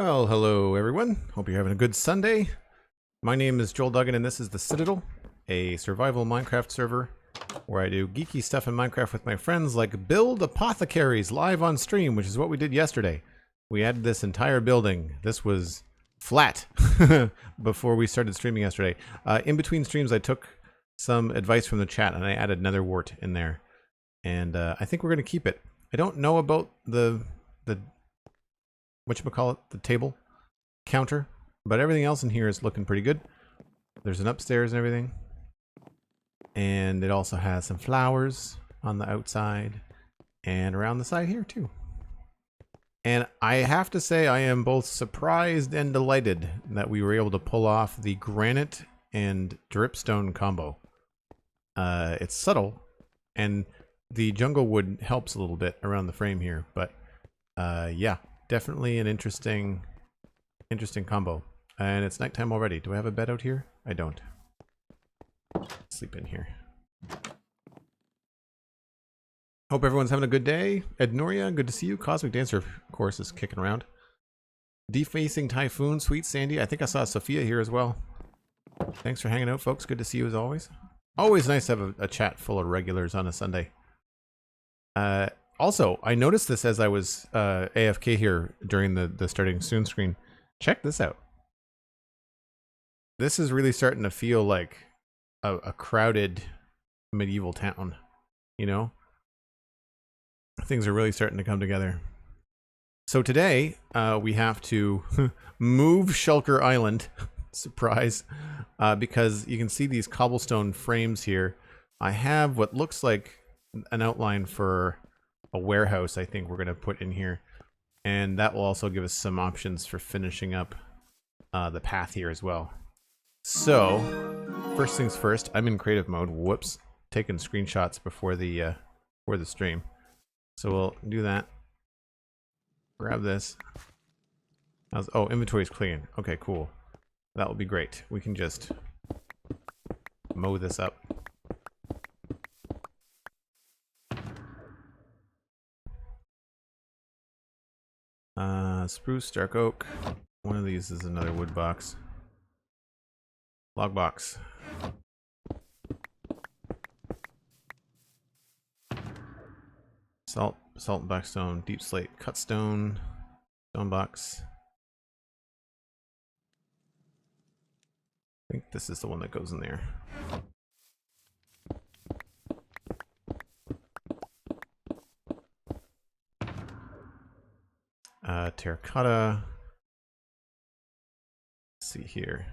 Well, hello everyone. Hope you're having a good Sunday. My name is Joel Duggan and this is the Citadel, a survival Minecraft server where I do geeky stuff in Minecraft with my friends, like build apothecaries live on stream, which is what we did yesterday. We added this entire building. This was flat before we started streaming yesterday. In between streams I took some advice from the chat and I added nether wart in there. And I think we're going to keep it. I don't know about the whatchamacallit, the table counter, but everything else in here is looking pretty good. There's an upstairs and everything, and it also has some flowers on the outside and around the side here too. And I have to say I am both surprised and delighted that we were able to pull off the granite and dripstone combo. It's subtle, and the jungle wood helps a little bit around the frame here, but yeah. Definitely an interesting combo. And it's nighttime already. Do I have a bed out here? I don't. Sleep in here. Hope everyone's having a good day. Ed Noria, good to see you. Cosmic Dancer, of course, is kicking around. Defacing Typhoon, Sweet Sandy. I think I saw Sophia here as well. Thanks for hanging out, folks. Good to see you as always. Always nice to have a chat full of regulars on a Sunday. Also, I noticed this as I was AFK here during the starting soon screen. Check this out. This is really starting to feel like a crowded medieval town, you know? Things are really starting to come together. So today, we have to move Shulker Island. Surprise. Because you can see these cobblestone frames here. I have what looks like an outline for a warehouse I think we're going to put in here, and that will also give us some options for finishing up the path here as well. So first things first, I'm in creative mode. Whoops, taking screenshots before the stream, so we'll do that. Grab this. Oh, inventory's clean. Okay, cool. That will be great. We can just mow this up. Spruce, dark oak. One of these is another wood box. Log box. Salt and blackstone, deep slate, cut stone, stone box. I think this is the one that goes in there. Terracotta. Let's see here.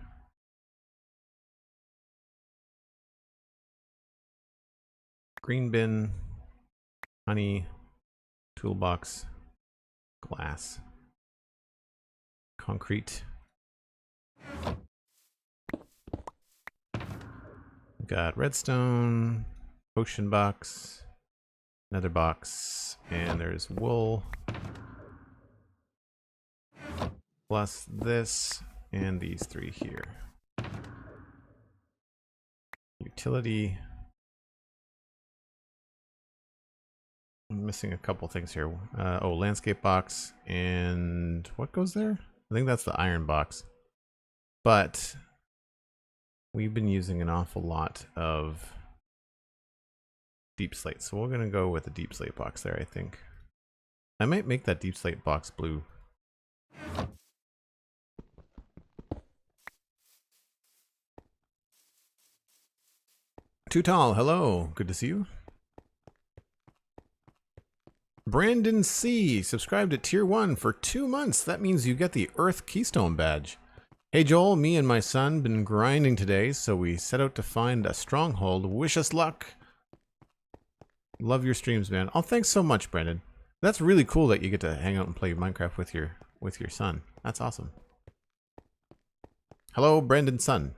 Green bin, honey, toolbox, glass, concrete. Got redstone, potion box, nether box, and there's wool. Plus this and these three here. Utility. I'm missing a couple things here. Oh, landscape box, and what goes there? I think that's the iron box. But we've been using an awful lot of deep slate, so we're gonna go with a deep slate box there, I think. I might make that deep slate box blue. Too Tall, hello, good to see you. Brandon C subscribed at tier 1 for 2 months. That means you get the Earth Keystone badge. Hey Joel, me and my son been grinding today, so we set out to find a stronghold. Wish us luck. Love your streams, man. Oh, thanks so much, Brandon. That's really cool that you get to hang out and play Minecraft with your son. That's awesome. Hello, Brandon's son.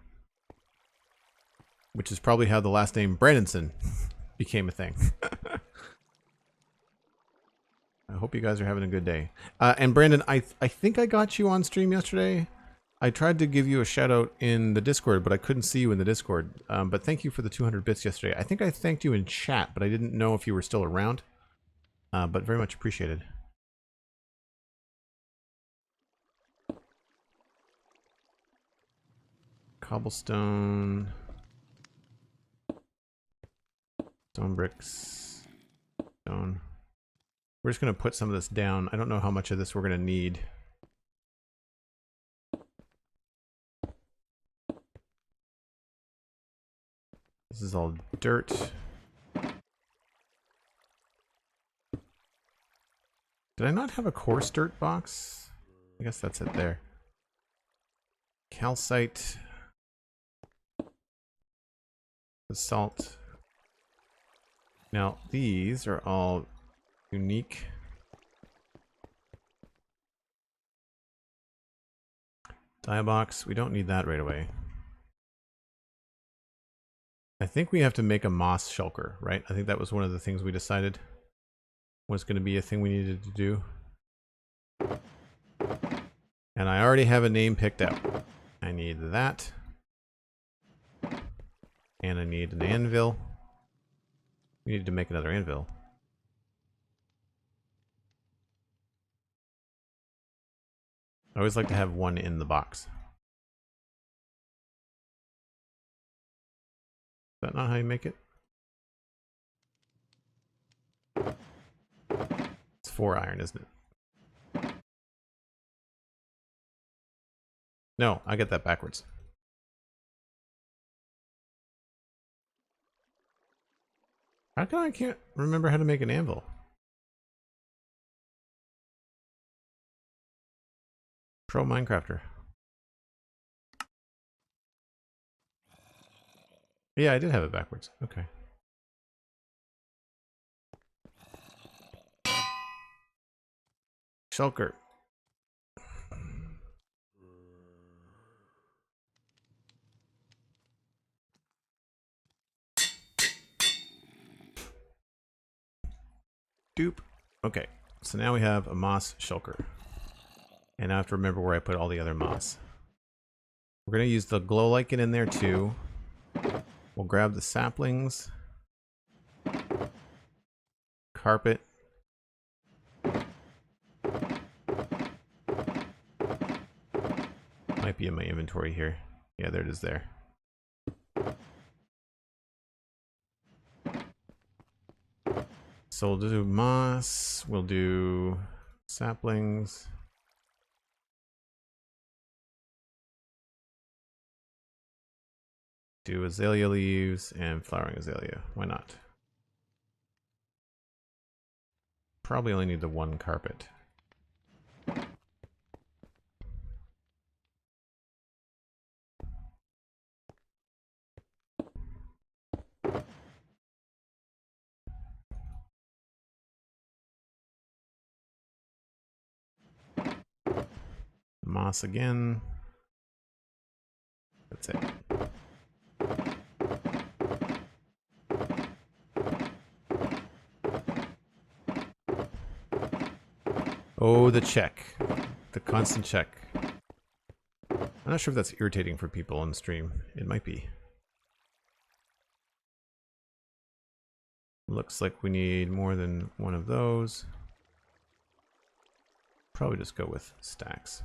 Which is probably how the last name Brandonson became a thing. I hope you guys are having a good day. And Brandon, I think I got you on stream yesterday. I tried to give you a shout out in the Discord, but I couldn't see you in the Discord. But thank you for the 200 bits yesterday. I think I thanked you in chat, but I didn't know if you were still around. But very much appreciated. Cobblestone. Stone bricks. Stone. We're just going to put some of this down. I don't know how much of this we're going to need. This is all dirt. Did I not have a coarse dirt box? I guess that's it there. Calcite. Basalt. Now, these are all unique. Dye box. We don't need that right away. I think we have to make a moss shulker, right? I think that was one of the things we decided was going to be a thing we needed to do. And I already have a name picked out. I need that. And I need an anvil. We need to make another anvil. I always like to have one in the box. Is that not how you make it? It's 4 iron, isn't it? No, I get that backwards. How come I can't remember how to make an anvil? Pro Minecrafter. Yeah, I did have it backwards. Okay. Shulker. Dupe. Okay, so now we have a moss shulker. And I have to remember where I put all the other moss. We're going to use the glow lichen in there too. We'll grab the saplings. Carpet. Might be in my inventory here. Yeah, there it is there. So we'll do moss. We'll do saplings. Do azalea leaves and flowering azalea. Why not? Probably only need the one carpet. Moss again. That's it. Oh, the check. The constant check. I'm not sure if that's irritating for people on stream. It might be. Looks like we need more than one of those. Probably just go with stacks.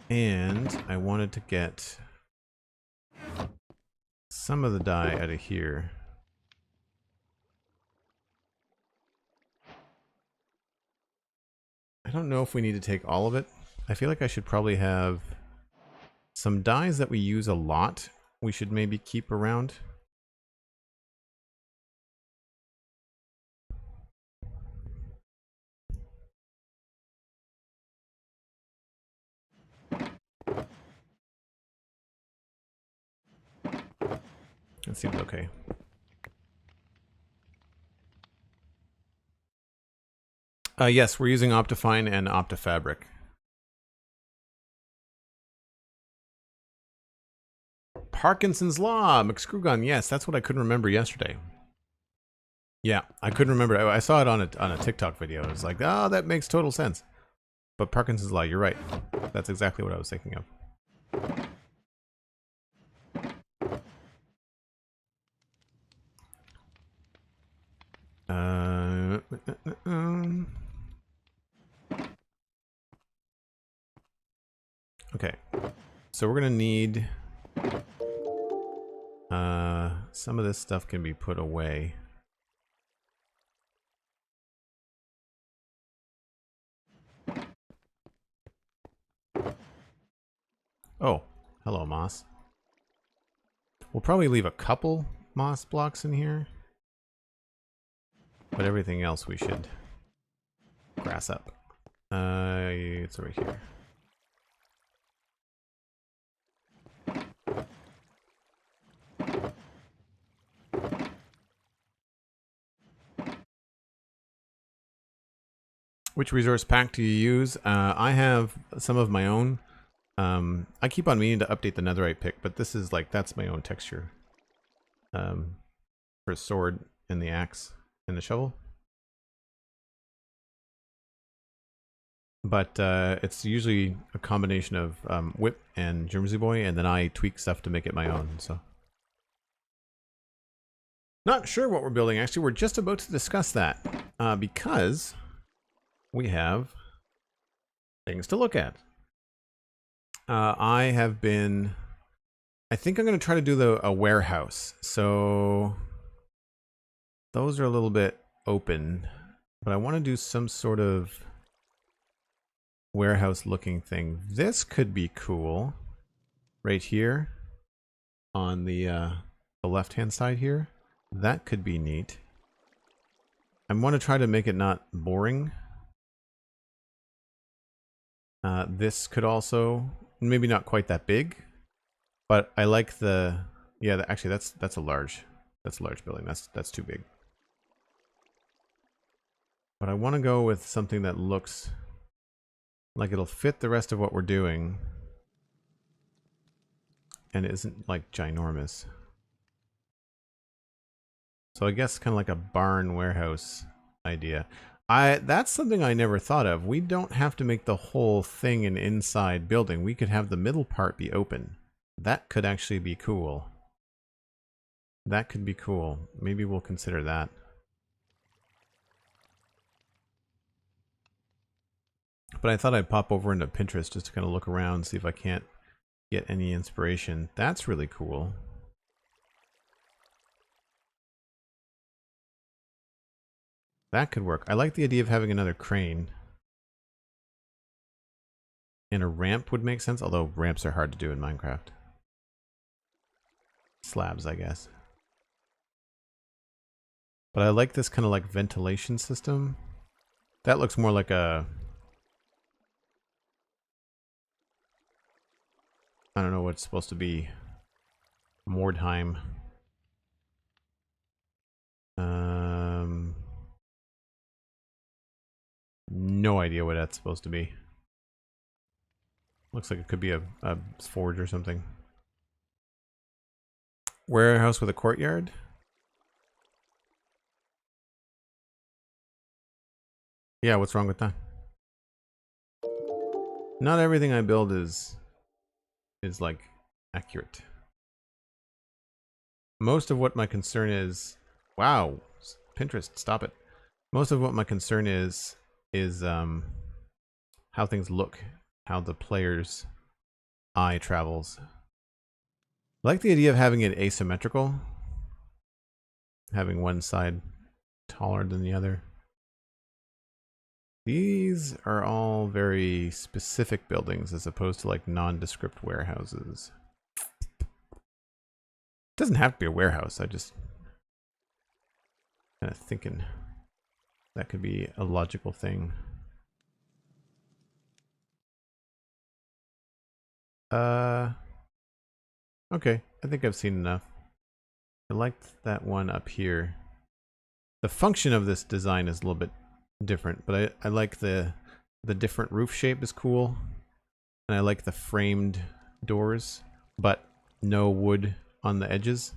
And I wanted to get some of the dye out of here. I don't know if we need to take all of it. I feel like I should probably have some dyes that we use a lot. We should maybe keep around. That seems okay. Yes, we're using Optifine and Optifabric. Parkinson's Law, McScrewgun. Yes, that's what I couldn't remember yesterday. Yeah, I couldn't remember. I saw it on a TikTok video. It was like, oh, that makes total sense. But Parkinson's Law, you're right. That's exactly what I was thinking of. Okay. So we're gonna need some of this stuff can be put away. Oh, hello, moss. We'll probably leave a couple moss blocks in here, but everything else we should grass up. It's right here. Which resource pack do you use? I have some of my own. I keep on meaning to update the netherite pick, but this is like, that's my own texture. For a sword and the axe and the shovel. But it's usually a combination of whip and Jersey Boy, and then I tweak stuff to make it my own, so. Not sure what we're building, actually. We're just about to discuss that, because we have things to look at. I think I'm going to try to do a warehouse. So those are a little bit open, but I want to do some sort of warehouse looking thing. This could be cool right here on the left hand side here. That could be neat. I want to try to make it not boring. This could also, maybe not quite that big, but I like the, yeah, actually that's a large building. That's too big. But I want to go with something that looks like it'll fit the rest of what we're doing and isn't like ginormous. So I guess kind of like a barn warehouse idea. That's something I never thought of. We don't have to make the whole thing an inside building. We could have the middle part be open. That could actually be cool. That could be cool. Maybe we'll consider that. But I thought I'd pop over into Pinterest just to kind of look around, see if I can't get any inspiration. That's really cool. That could work. I like the idea of having another crane. And a ramp would make sense, although ramps are hard to do in Minecraft. Slabs, I guess. But I like this kind of like ventilation system. That looks more like a... I don't know what it's supposed to be. Mordheim. No idea what that's supposed to be. Looks like it could be a forge or something. Warehouse with a courtyard? Yeah, what's wrong with that? Not everything I build is like accurate. Most of what my concern is, wow, Pinterest, stop it. Most of what my concern is how things look, how the player's eye travels. I like the idea of having it asymmetrical, having one side taller than the other. These are all very specific buildings as opposed to like nondescript warehouses. It doesn't have to be a warehouse. I just kind of thinking that could be a logical thing. Okay, I think I've seen enough. I liked that one up here. The function of this design is a little bit different, but I like the different roof shape is cool. And I like the framed doors, but no wood on the edges.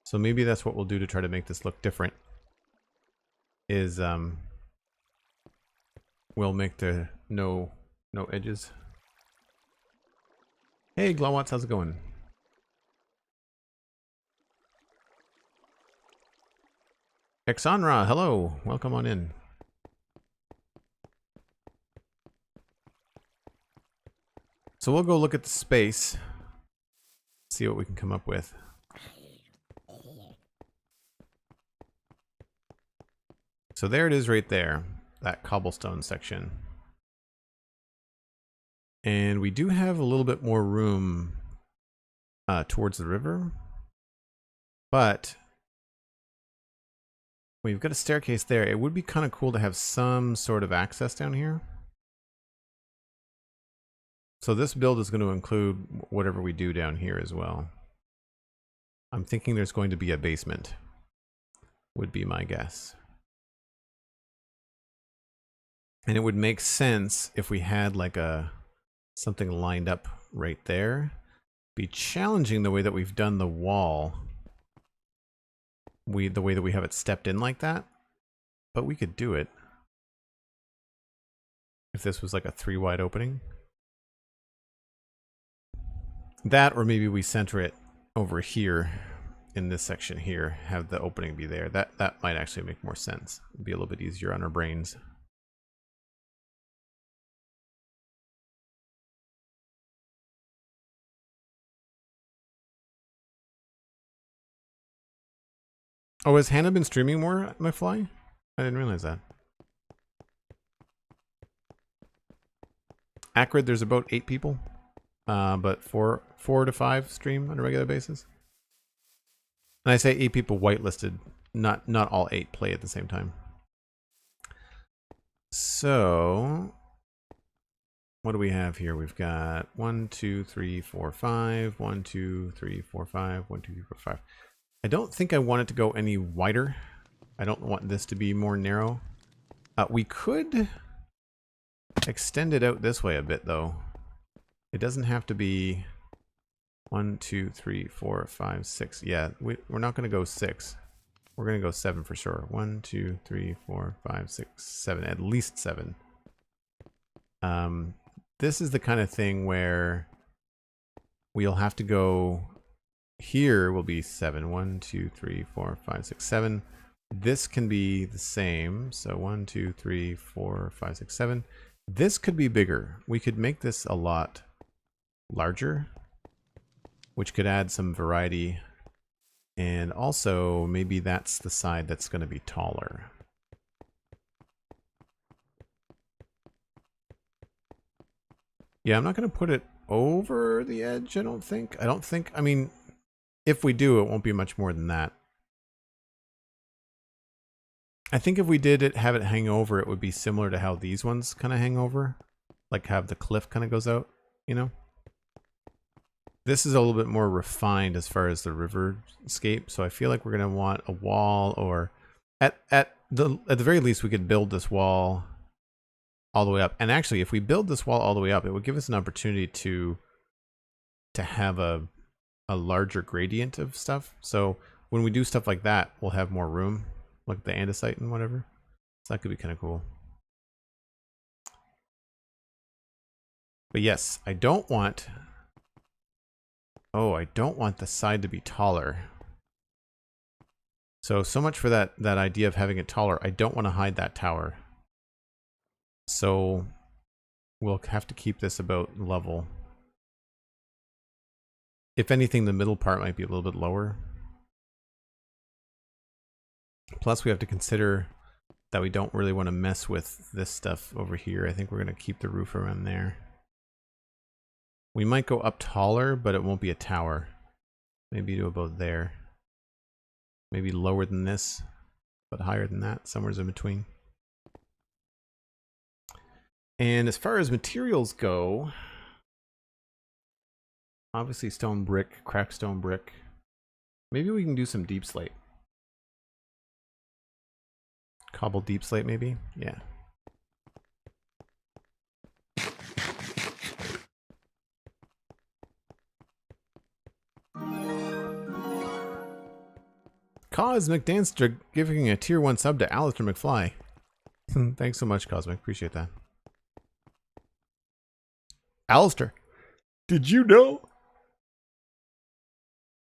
So maybe that's what we'll do to try to make this look different. Is we'll make the no edges. Hey Glowwatts, how's it going? Exonra, hello, welcome on in. So we'll go look at the space, see what we can come up with. So there it is right there, that cobblestone section. And we do have a little bit more room towards the river, but we've got a staircase there. It would be kind of cool to have some sort of access down here. So this build is going to include whatever we do down here as well. I'm thinking there's going to be a basement, would be my guess. And it would make sense if we had like something lined up right there. Be challenging the way that we've done the wall. The way that we have it stepped in like that. But we could do it. If this was like a 3 wide opening. That, or maybe we center it over here in this section here, have the opening be there. That might actually make more sense. It'd be a little bit easier on our brains. Oh, has Hannah been streaming more, McFly? I didn't realize that. Acrid, there's about 8 people. But 4 to 5 stream on a regular basis. And I say 8 people whitelisted, not all 8 play at the same time. So what do we have here? We've got 1, 2, 3, 4, 5. 1, 2, 3, 4, 5. 1, 2, 3, 4, 5. I don't think I want it to go any wider. I don't want this to be more narrow. We could extend it out this way a bit, though. It doesn't have to be 1, 2, 3, 4, 5, 6. Yeah, we're not going to go 6. We're going to go 7 for sure. 1, 2, 3, 4, 5, 6, 7. At least 7. This is the kind of thing where we'll have to go... Here will be 7. 1, 2, 3, 4, 5, 6, 7. This can be the same. So 1, 2, 3, 4, 5, 6, 7. This could be bigger. We could make this a lot larger, which could add some variety. And also, maybe that's the side that's going to be taller. Yeah, I'm not going to put it over the edge, I don't think. I mean, if we do, it won't be much more than that. I think if we did have it hang over, it would be similar to how these ones kind of hang over. Like have the cliff kind of goes out, you know? This is a little bit more refined as far as the riverscape, so I feel like we're going to want a wall, or at the very least we could build this wall all the way up. And actually, if we build this wall all the way up, it would give us an opportunity to have a larger gradient of stuff. So when we do stuff like that, we'll have more room, like the andesite and whatever. So that could be kind of cool. But yes, I don't want the side to be taller. So much for that idea of having it taller. I don't want to hide that tower. So we'll have to keep this about level. If anything, the middle part might be a little bit lower. Plus, we have to consider that we don't really want to mess with this stuff over here. I think we're going to keep the roof around there. We might go up taller, but it won't be a tower. Maybe to about there. Maybe lower than this, but higher than that, somewhere in between. And as far as materials go, obviously stone brick, cracked stone brick. Maybe we can do some deep slate. Cobbled deep slate, maybe? Yeah. Cosmic Dancer giving a tier 1 sub to Alistair McFly. Thanks so much, Cosmic. Appreciate that. Alistair, did you know?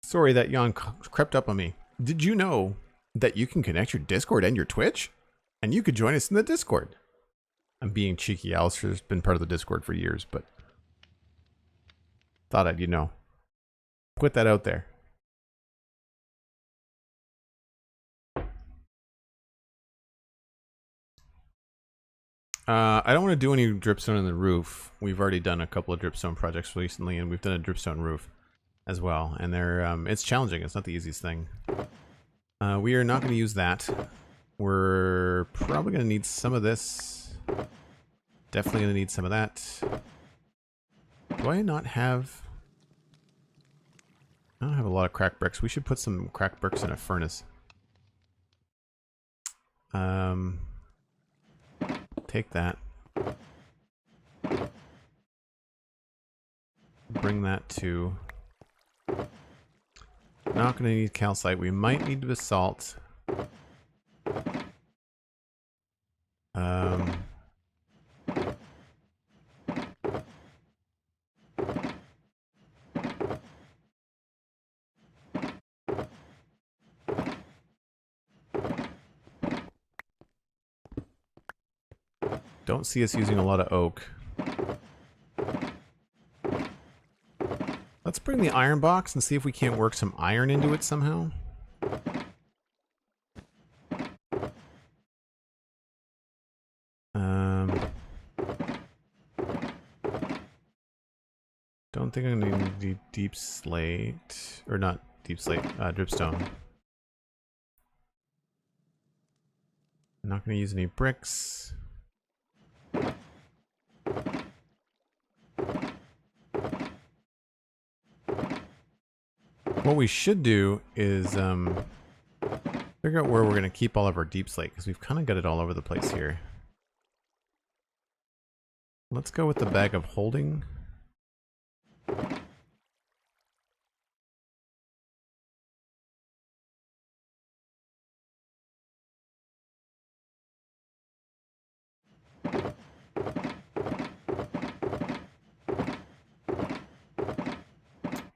Sorry, that yawn crept up on me. Did you know that you can connect your Discord and your Twitch? And you could join us in the Discord. I'm being cheeky. Alistair's been part of the Discord for years, but Thought I'd, put that out there. I don't want to do any dripstone on the roof. We've already done a couple of dripstone projects recently, and we've done a dripstone roof as well. And it's challenging. It's not the easiest thing. We are not going to use that. We're probably going to need some of this. Definitely going to need some of that. Do I not have... I don't have a lot of cracked bricks. We should put some cracked bricks in a furnace. Take that. Bring that to... Not going to need calcite. We might need basalt. Don't see us using a lot of oak. Let's bring the iron box and see if we can't work some iron into it somehow. Don't think I'm gonna need deep slate, or not deep slate, dripstone. I'm not gonna use any bricks. What we should do is figure out where we're going to keep all of our deep slate, because we've kind of got it all over the place here. Let's go with the bag of holding.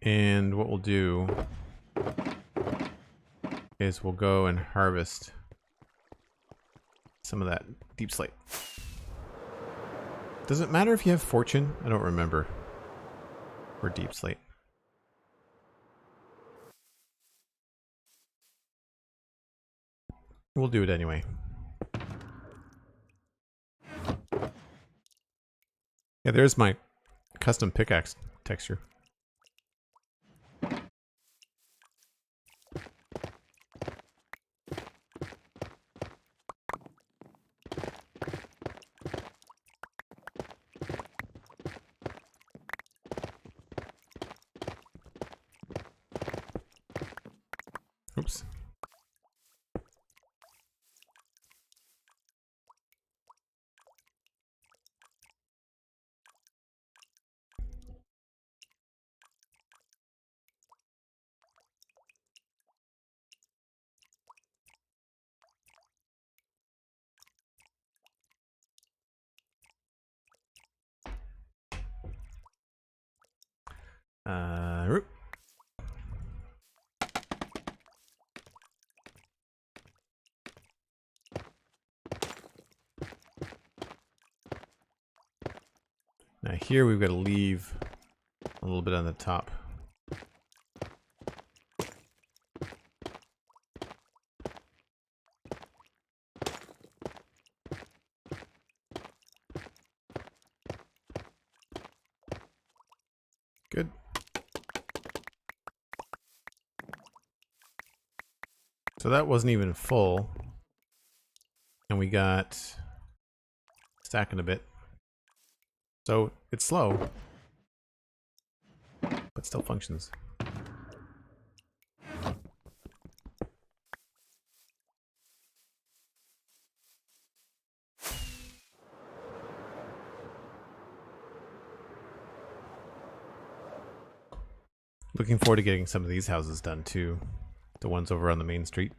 And what we'll do is we'll go and harvest some of that deep slate. Does it matter if you have fortune? I don't remember. For deep slate. We'll do it anyway. Yeah, there's my custom pickaxe texture. Oops. Now here we've got to leave a little bit on the top. Good. So that wasn't even full. And we got stacking a bit. So it's slow, but still functions. Looking forward to getting some of these houses done too. The ones over on the main street.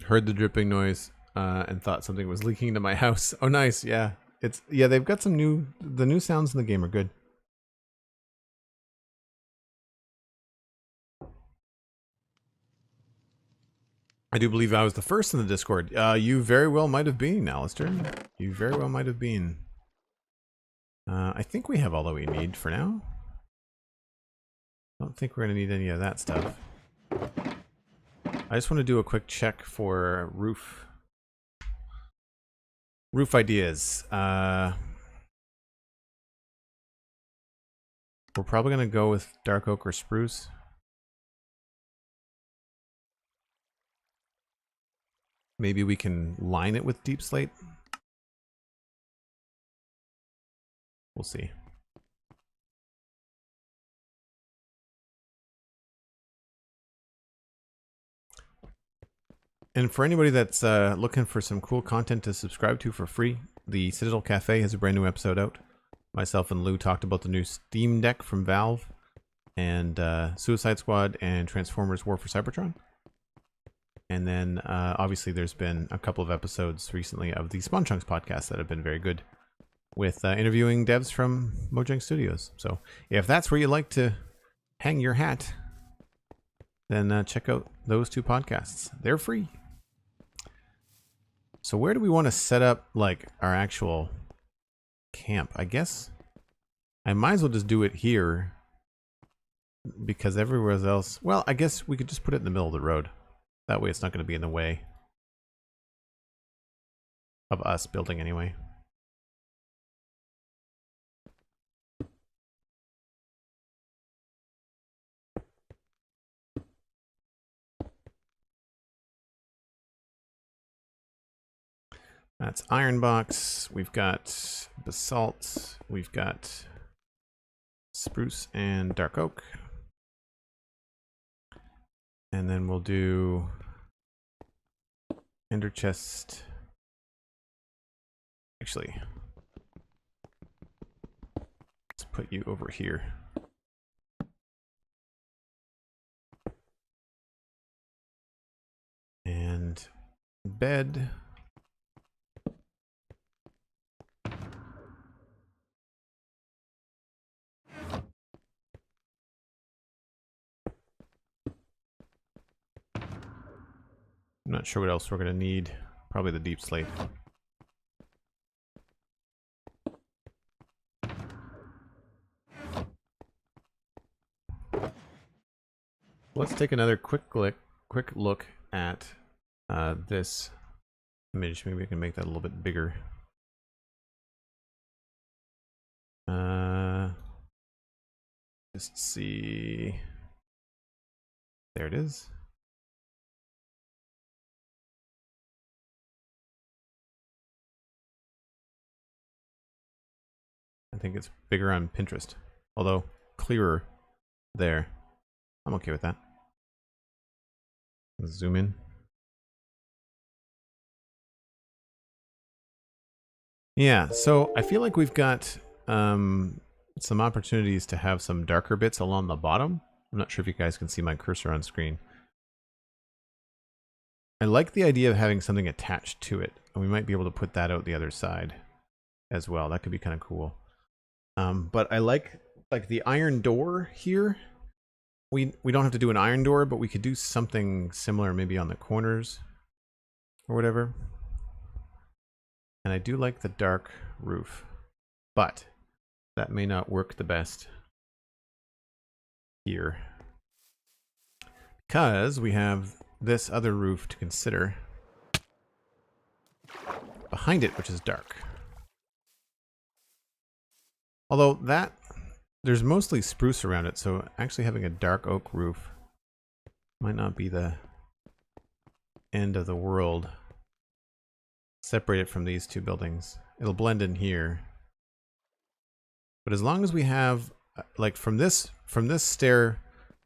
Heard the dripping noise and thought something was leaking into my house. Oh, nice. Yeah, they've got the new sounds in the game are good. I do believe I was the first in the Discord. You very well might have been, Alistair. You very well might have been. I think we have all that we need for now. I don't think we're going to need any of that stuff. I just want to do a quick check for roof ideas. We're probably going to go with dark oak or spruce. Maybe we can line it with deep slate. We'll see. And for anybody that's looking for some cool content to subscribe to for free, the Citadel Cafe has a brand new episode out. Myself and Lou talked about the new Steam Deck from Valve, and Suicide Squad and Transformers War for Cybertron. And then obviously there's been a couple of episodes recently of the Spawn Chunks podcast that have been very good, with interviewing devs from Mojang Studios. So if that's where you like to hang your hat, then check out those two podcasts. They're free. So where do we want to set up like our actual camp? I guess I might as well just do it here, because everywhere else, well, I guess we could just put it in the middle of the road. That way it's not going to be in the way of us building anyway. That's iron box. We've got basalt. We've got spruce and dark oak. And then we'll do ender chest. Actually, let's put you over here. And bed. I'm not sure what else we're going to need. Probably the deep slate. Let's take another quick look at this image. Maybe I can make that a little bit bigger. Just see. There it is. I think it's bigger on Pinterest, although clearer there. I'm okay with that. Let's zoom in. Yeah, so I feel like we've got some opportunities to have some darker bits along the bottom. I'm not sure if you guys can see my cursor on screen. I like the idea of having something attached to it, and we might be able to put that out the other side as well. That could be kind of cool. But I like the iron door here. We don't have to do an iron door, but we could do something similar maybe on the corners or whatever. And I do like the dark roof, but that may not work the best here, because we have this other roof to consider behind it, which is dark. Although there's mostly spruce around it, so actually having a dark oak roof might not be the end of the world. Separate it from these two buildings. It'll blend in here. But as long as we have, like from this stair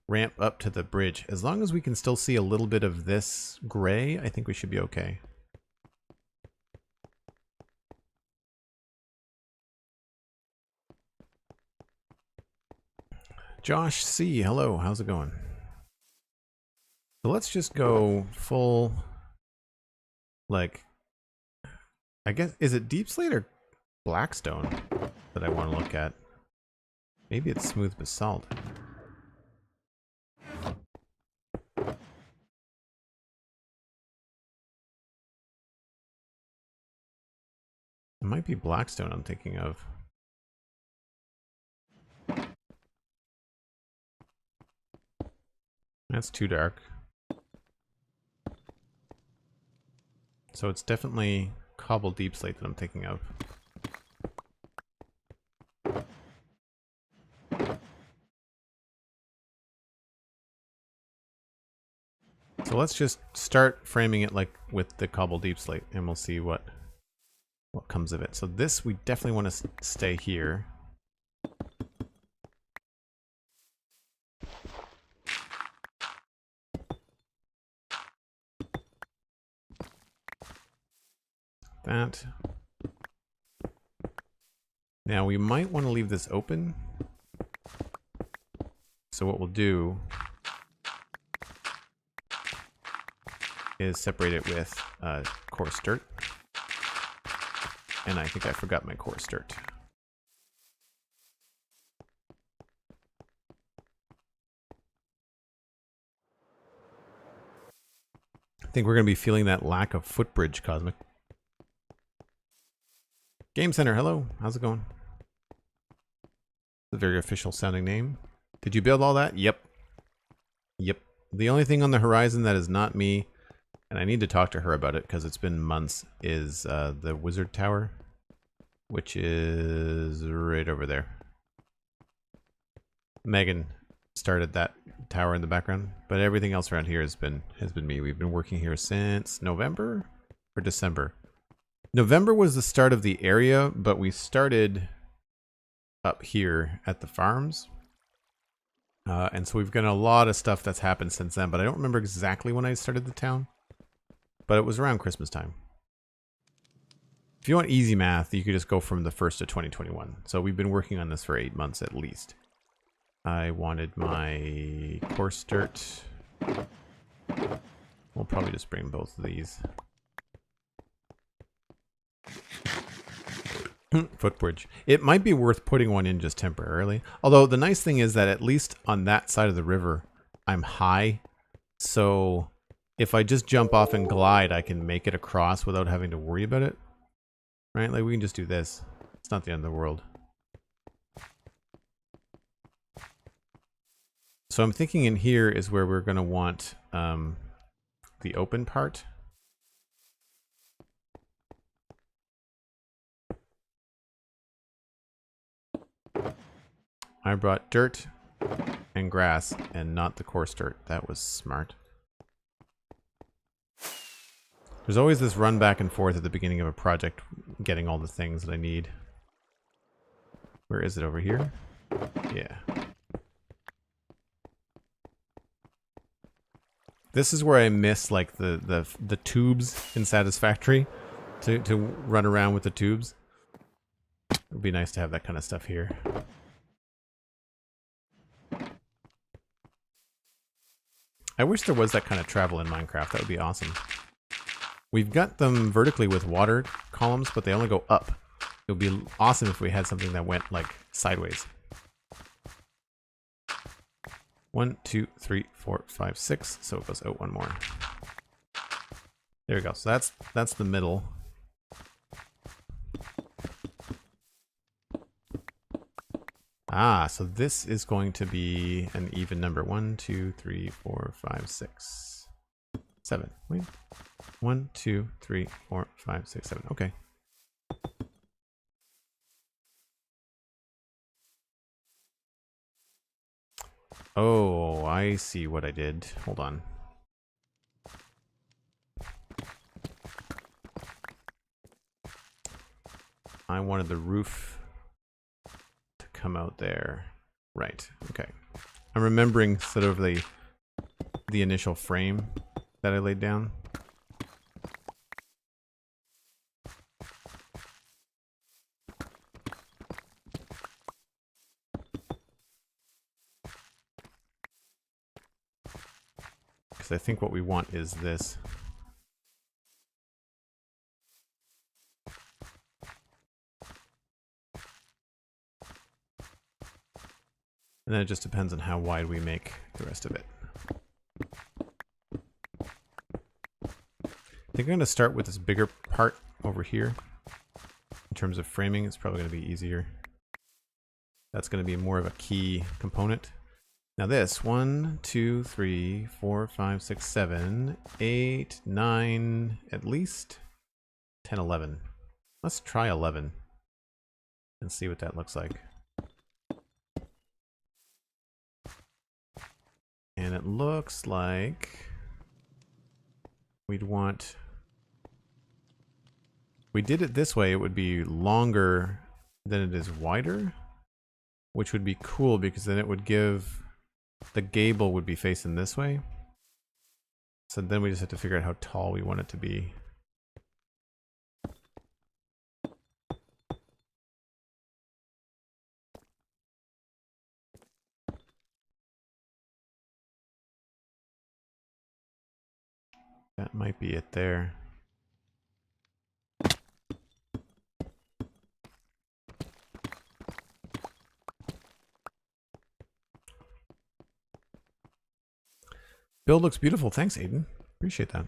ramp up to the bridge, as long as we can still see a little bit of this gray, I think we should be okay. Josh C, hello, how's it going? So let's just go full, like, I guess, is it deep slate or blackstone that I want to look at? Maybe it's smooth basalt. might be Blackstone I'm thinking of. That's too dark. So it's definitely cobble deep slate that I'm thinking of. So let's just start framing it like with the cobble deep slate, and we'll see what comes of it. So this, we definitely want to stay here. That. Now we might want to leave this open. So what we'll do is separate it with coarse dirt. And I think I forgot my coarse dirt. I think we're going to be feeling that lack of footbridge, Cosmic. Game Center, hello. How's it going? It's a very official sounding name. Did you build all that? Yep. Yep. The only thing on the horizon that is not me, and I need to talk to her about it because it's been months, is the wizard tower, which is right over there. Megan started that tower in the background, but everything else around here has been me. We've been working here since November or December. November was the start of the area, but we started up here at the farms. And so we've got a lot of stuff that's happened since then, but I don't remember exactly when I started the town. But it was around Christmas time. If you want easy math, you could just go from the 1st of 2021. So we've been working on this for 8 months at least. I wanted my coarse dirt. We'll probably just bring both of these. Footbridge. It might be worth putting one in just temporarily. Although the nice thing is that at least on that side of the river, I'm high. So if I just jump off and glide, I can make it across without having to worry about it. Right? Like we can just do this. It's not the end of the world. So I'm thinking in here is where we're going to want the open part. I brought dirt and grass and not the coarse dirt. That was smart. There's always this run back and forth at the beginning of a project, getting all the things that I need. Where is it? Over here? Yeah. This is where I miss like the tubes in Satisfactory to run around with the tubes. It would be nice to have that kind of stuff here. I wish there was that kind of travel in Minecraft. That would be awesome. We've got them vertically with water columns, but they only go up. It would be awesome if we had something that went like sideways. 1, 2, 3, 4, 5, 6. So it goes out one more. There we go. So that's the middle. Ah, so this is going to be an even number. 1, 2, 3, 4, 5, 6, 7. Wait. 1, 2, 3, 4, 5, 6, 7. Okay. Oh, I see what I did. Hold on. I wanted the roof to come out there. Right. Okay. I'm remembering sort of the initial frame that I laid down. Because I think what we want is this. And then it just depends on how wide we make the rest of it. I think I'm going to start with this bigger part over here and terms of framing, it's probably going to be easier. That's going to be more of a key component. Now this, 1, 2, 3, 4, 5, 6, 7, 8, 9, at least 10, 11. Let's try 11 and see what that looks like. And it looks like we'd want... If we did it this way, it would be longer than it is wider, which would be cool because then it would give... The gable would be facing this way. So then we just have to figure out how tall we want it to be. That might be it there. Build looks beautiful. Thanks, Aiden. Appreciate that.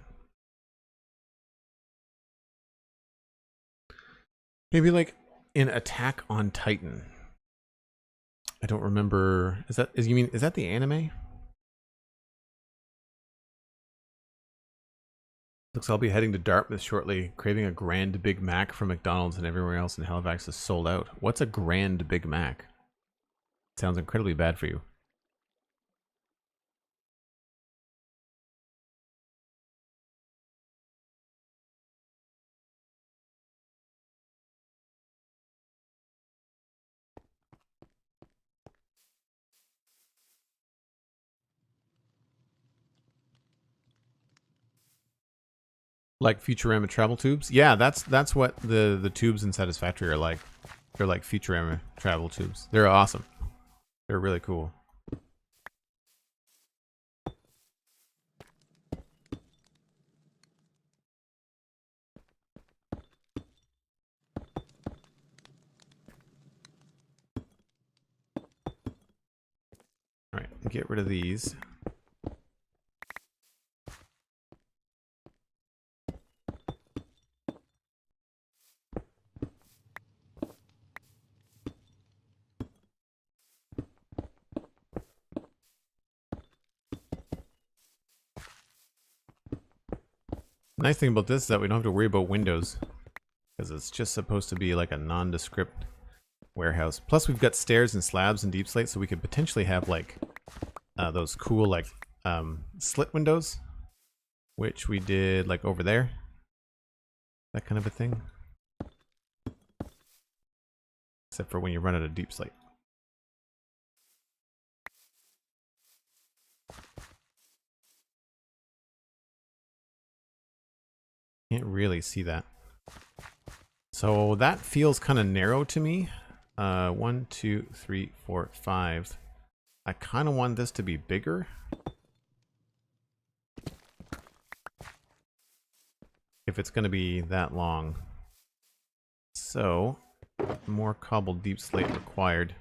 Maybe like in Attack on Titan. I don't remember. Is that the anime? Looks I'll be heading to Dartmouth shortly, craving a Grand Big Mac from McDonald's, and everywhere else in Halifax is sold out. What's a Grand Big Mac? Sounds incredibly bad for you. Like Futurama travel tubes? Yeah, that's what the tubes in Satisfactory are like. They're like Futurama travel tubes. They're awesome. They're really cool. Alright, get rid of these. Nice thing about this is that we don't have to worry about windows, because it's just supposed to be like a nondescript warehouse. Plus we've got stairs and slabs and deep slate, so we could potentially have like those cool like slit windows, which we did like over there. That kind of a thing. Except for when you run out of deep slate. Can't really see that. So that feels kind of narrow to me. 1, 2, 3, 4, 5. I kind of want this to be bigger. If it's going to be that long. So, more cobbled deep slate required.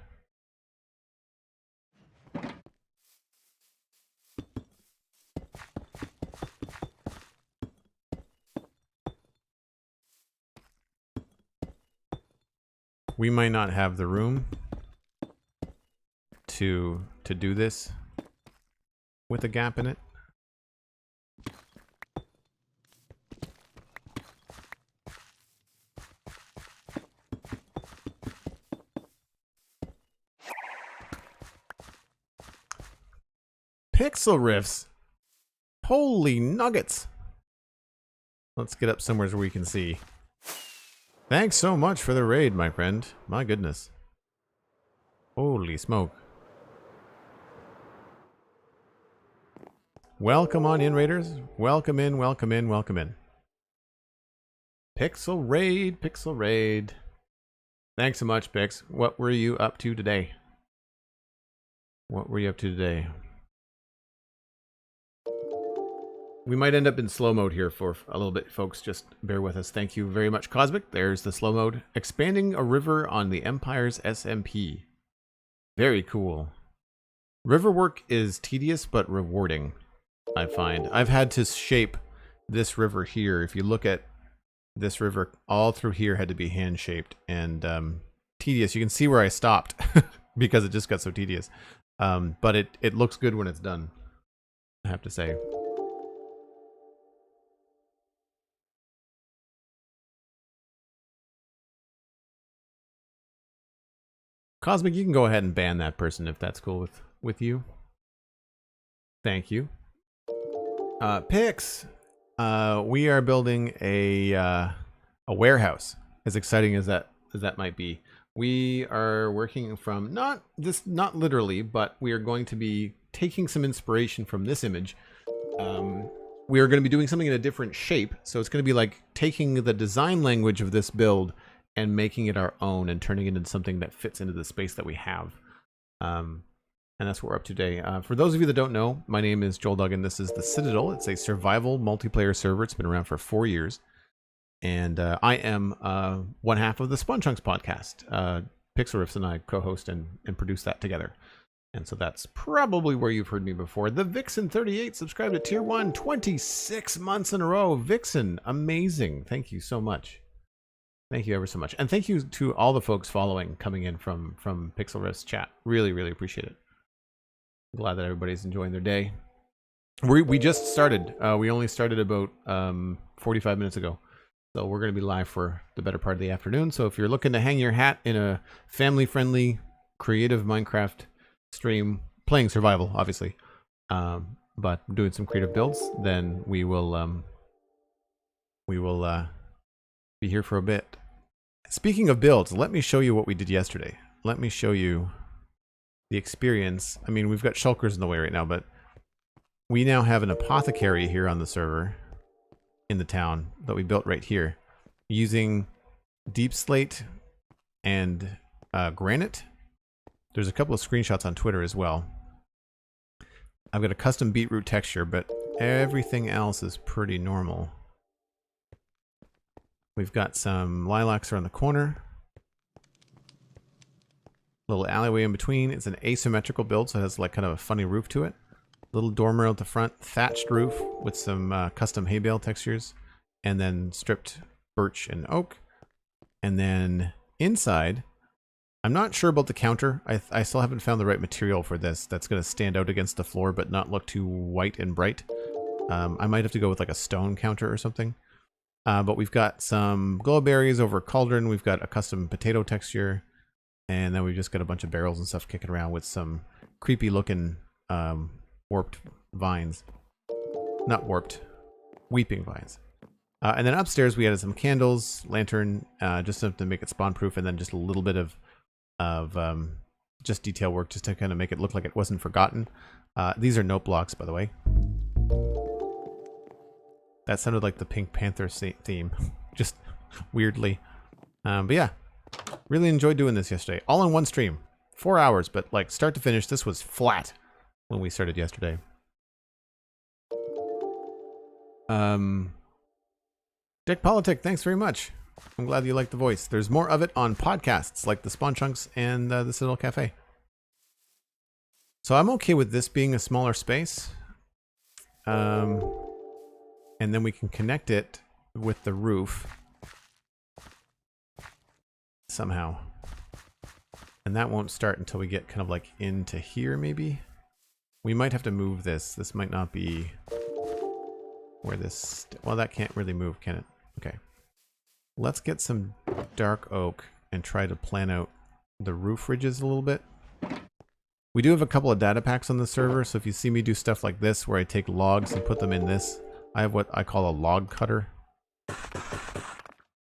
We might not have the room to do this with a gap in it. Pixel riffs. Holy nuggets. Let's get up somewhere where we can see. Thanks so much for the raid, my friend. My goodness. Holy smoke. Welcome on in, raiders. Welcome in, welcome in, welcome in. Pixel raid, pixel raid. Thanks so much, Pix. What were you up to today? What were you up to today? We might end up in slow mode here for a little bit, folks. Just bear with us. Thank you very much, Cosmic. There's the slow mode. Expanding a river on the Empire's SMP. Very cool. River work is tedious but rewarding, I find. I've had to shape this river here. If you look at this river all through here had to be hand shaped and tedious. You can see where I stopped because it just got so tedious. But it looks good when it's done, I have to say. Cosmic, you can go ahead and ban that person if that's cool with you. Thank you. Pix, we are building a warehouse. As exciting as that might be, we are working from not literally, but we are going to be taking some inspiration from this image. We are going to be doing something in a different shape, so it's going to be like taking the design language of this build and making it our own and turning it into something that fits into the space that we have. And that's what we're up to today. For those of you that don't know, my name is Joel Duggan. This is the Citadel. It's a survival multiplayer server. It's been around for 4 years. And I am one half of the Spawnchunks podcast. Pixel Riffs and I co-host and produce that together. And so that's probably where you've heard me before. The Vixen38 subscribed to Tier 1 26 months in a row. Vixen, amazing. Thank you so much. Thank you ever so much. And thank you to all the folks coming in from Pixel Riffs chat. Really, really appreciate it. Glad that everybody's enjoying their day. We just started. We only started about 45 minutes ago. So we're going to be live for the better part of the afternoon. So if you're looking to hang your hat in a family-friendly, creative Minecraft stream, playing survival, obviously, but doing some creative builds, then we will be here for a bit. Speaking of builds, let me show you what we did yesterday. Let me show you the experience. I mean, we've got shulkers in the way right now, but we now have an apothecary here on the server in the town that we built right here using deep slate and granite. There's a couple of screenshots on Twitter as well. I've got a custom beetroot texture, but everything else is pretty normal. We've got some lilacs around the corner. Little alleyway in between. It's an asymmetrical build, so it has like kind of a funny roof to it. Little dormer out the front, thatched roof with some custom hay bale textures, and then stripped birch and oak. And then inside, I'm not sure about the counter. I still haven't found the right material for this that's going to stand out against the floor but not look too white and bright. I might have to go with like a stone counter or something. But we've got some glowberries over cauldron. We've got a custom potato texture. And then we've just got a bunch of barrels and stuff kicking around with some creepy looking warped vines. Not warped, weeping vines. And then upstairs we added some candles, lantern, just to make it spawn proof, and then just a little bit of just detail work just to kind of make it look like it wasn't forgotten. These are note blocks, by the way. That sounded like the Pink Panther theme, just weirdly. But yeah, really enjoyed doing this yesterday. All in one stream, 4 hours, but like start to finish, this was flat when we started yesterday. Dick Politic, thanks very much. I'm glad you liked the voice. There's more of it on podcasts like the Spawnchunks and the Citadel Cafe. So I'm okay with this being a smaller space. And then we can connect it with the roof somehow. And that won't start until we get kind of like into here, maybe. We might have to move this. This might not be where this... Well, that can't really move, can it? Okay. Let's get some dark oak and try to plan out the roof ridges a little bit. We do have a couple of data packs on the server, so if you see me do stuff like this, where I take logs and put them in this, I have what I call a log cutter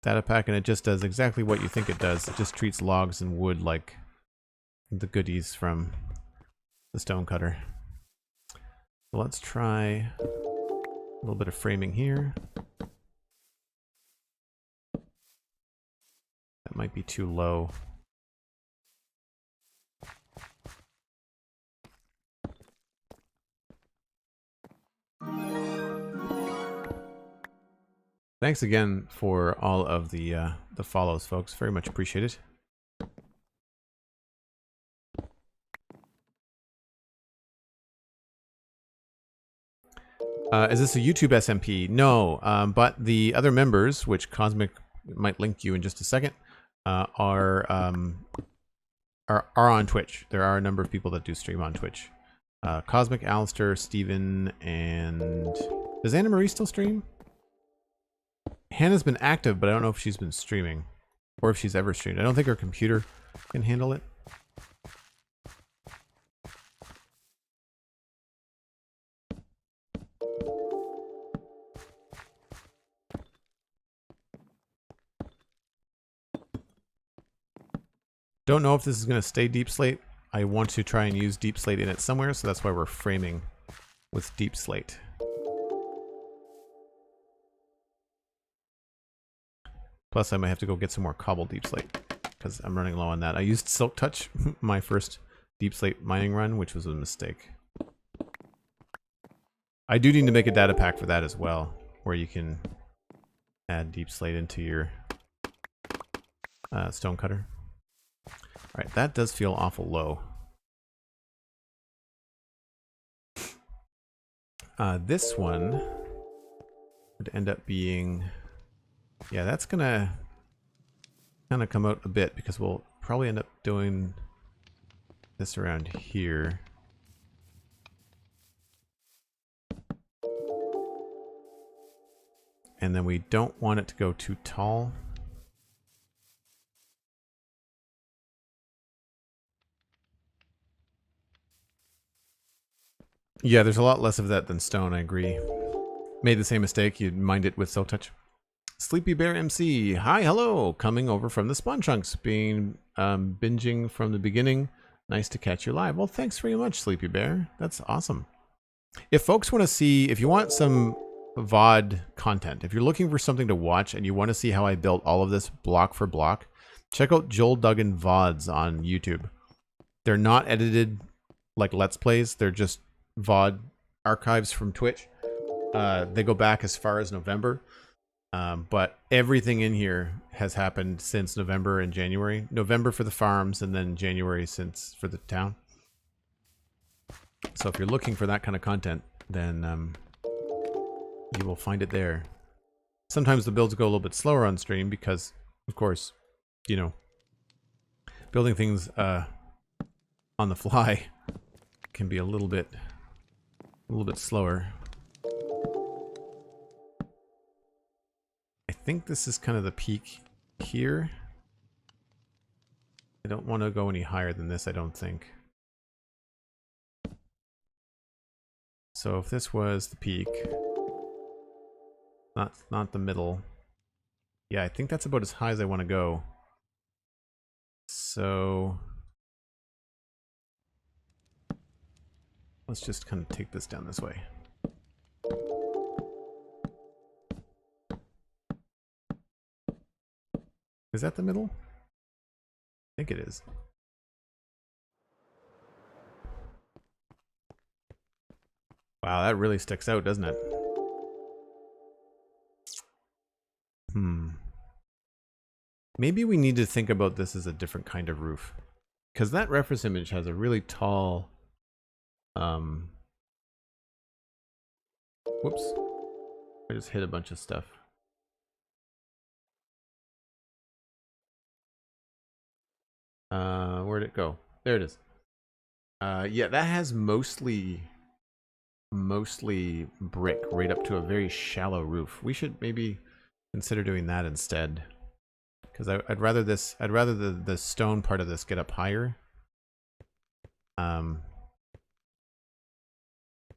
data pack, and it just does exactly what you think it does. It just treats logs and wood like the goodies from the stone cutter. So let's try a little bit of framing here. That might be too low. Thanks again for all of the follows, folks. Very much appreciated. Is this a YouTube SMP? No, but the other members, which Cosmic might link you in just a second, are on Twitch. There are a number of people that do stream on Twitch. Cosmic, Alistair, Steven, and does Anna Marie still stream? Hannah's been active, but I don't know if she's been streaming or if she's ever streamed. I don't think her computer can handle it. Don't know if this is going to stay deep slate. I want to try and use deep slate in it somewhere, so that's why we're framing with deep slate. Plus, I might have to go get some more cobble deep slate because I'm running low on that. I used Silk Touch my first deep slate mining run, which was a mistake. I do need to make a data pack for that as well, where you can add deep slate into your stone cutter. All right, that does feel awful low. This one would end up being, yeah, that's gonna kind of come out a bit because we'll probably end up doing this around here. And then we don't want it to go too tall. Yeah, there's a lot less of that than stone, I agree. Made the same mistake, you'd mind it with Silk Touch. Sleepy Bear MC, hi, hello, coming over from the Spawn Chunks, been binging from the beginning. Nice to catch you live. Well, thanks very much, Sleepy Bear. That's awesome. If folks want to see, if you want some VOD content, if you're looking for something to watch and you want to see how I built all of this block for block, check out Joel Duggan VODs on YouTube. They're not edited like Let's Plays, they're just VOD archives from Twitch. They go back as far as November. But everything in here has happened since November and January. November for the farms and then January for the town. So if you're looking for that kind of content, then you will find it there. Sometimes the builds go a little bit slower on stream because, of course, you know, building things on the fly can be a little bit slower. I think this is kind of the peak here. I don't want to go any higher than this, I don't think. So if this was the peak, not the middle. Yeah, I think that's about as high as I want to go. So let's just kind of take this down this way. Is that the middle? I think it is. Wow, that really sticks out, doesn't it? Maybe we need to think about this as a different kind of roof. Because that reference image has a really tall... Whoops. I just hit a bunch of stuff. Where'd it go? There it is. Yeah, that has mostly brick right up to a very shallow roof. We should maybe consider doing that instead. Because I'd rather the stone part of this get up higher.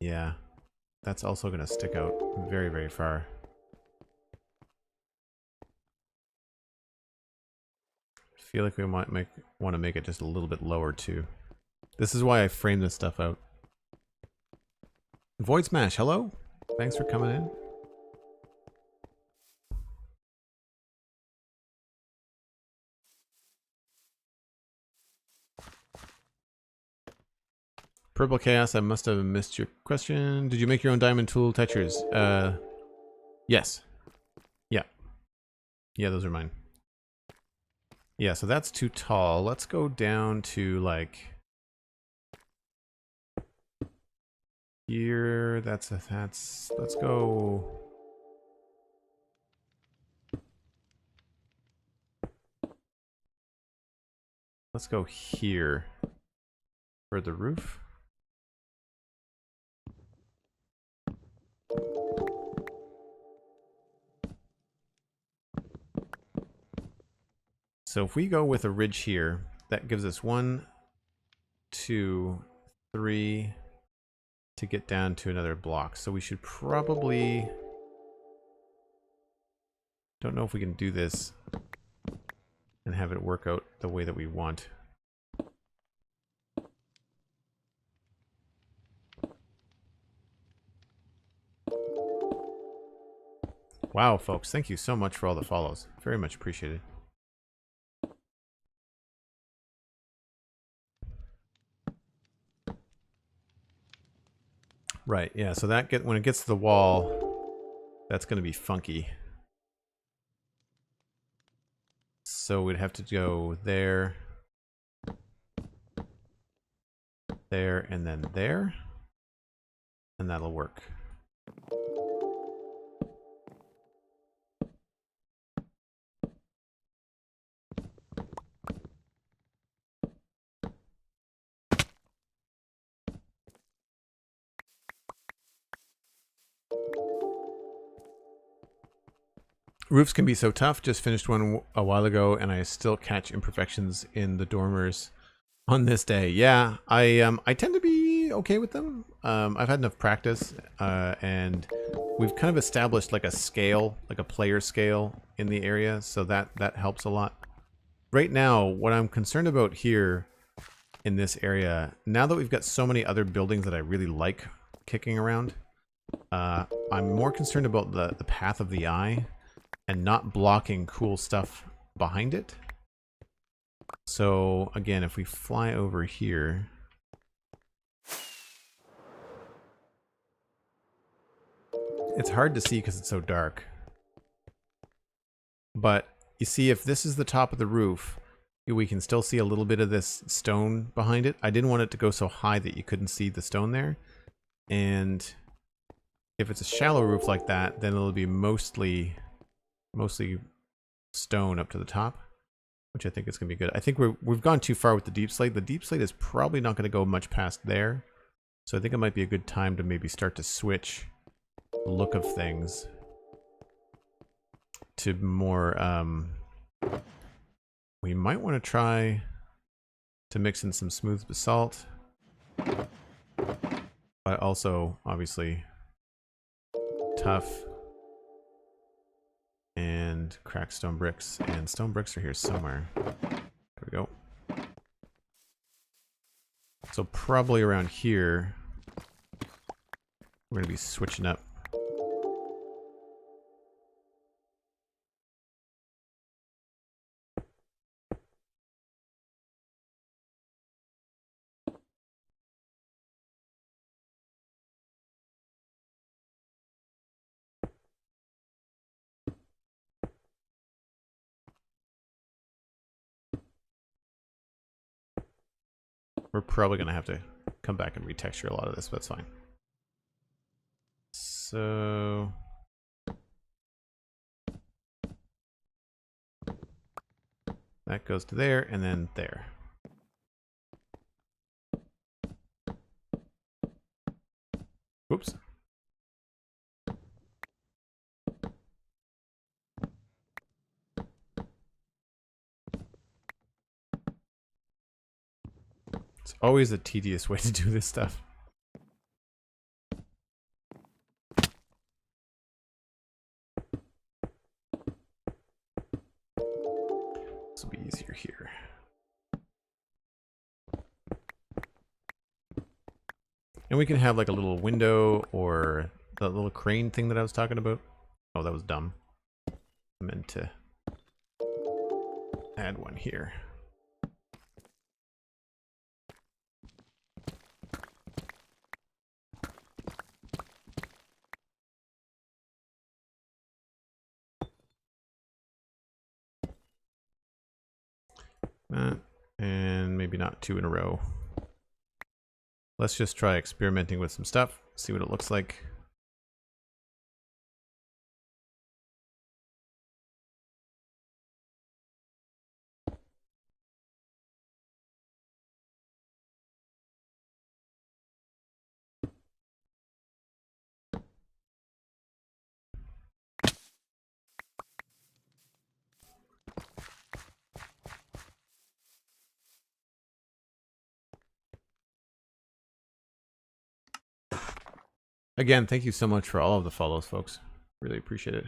Yeah, that's also going to stick out very, very far. I feel like we might want to make it just a little bit lower too. This is why I frame this stuff out. Void Smash, hello. Thanks for coming in. Purple Chaos, I must have missed your question. Did you make your own diamond tool touchers? Yes. Yeah. Yeah, those are mine. Yeah, so that's too tall. Let's go down to like here. Let's go. Let's go here for the roof. So if we go with a ridge here, that gives us 1, 2, 3 to get down to another block. So we should probably... Don't know if we can do this and have it work out the way that we want. Wow, folks, thank you so much for all the follows. Very much appreciated. Right, yeah, so that when it gets to the wall, that's going to be funky. So we'd have to go there, there, and then there, and that'll work. Roofs can be so tough. Just finished one a while ago, and I still catch imperfections in the dormers on this day. Yeah, I tend to be okay with them. I've had enough practice, and we've kind of established like a scale, like a player scale in the area, so that helps a lot. Right now, what I'm concerned about here in this area, now that we've got so many other buildings that I really like kicking around, I'm more concerned about the path of the eye and not blocking cool stuff behind it. So again, if we fly over here, it's hard to see because it's so dark. But you see, if this is the top of the roof, we can still see a little bit of this stone behind it. I didn't want it to go so high that you couldn't see the stone there. And if it's a shallow roof like that, then it'll be mostly stone up to the top, which I think is going to be good. I think we've gone too far with the deep slate. The deep slate is probably not going to go much past there. So I think it might be a good time to maybe start to switch the look of things to more, we might want to try to mix in some smooth basalt, but also obviously tough and cracked stone bricks, and stone bricks are here somewhere. There we go. So probably around here, we're going to be switching up. We're probably going to have to come back and retexture a lot of this, but that's fine. So that goes to there and then there. Whoops. It's always a tedious way to do this stuff. This will be easier here. And we can have like a little window or the little crane thing that I was talking about. Oh, that was dumb. I meant to add one here. And maybe not two in a row. Let's just try experimenting with some stuff. see what it looks like. Again, thank you so much for all of the follows, folks. Really appreciate it.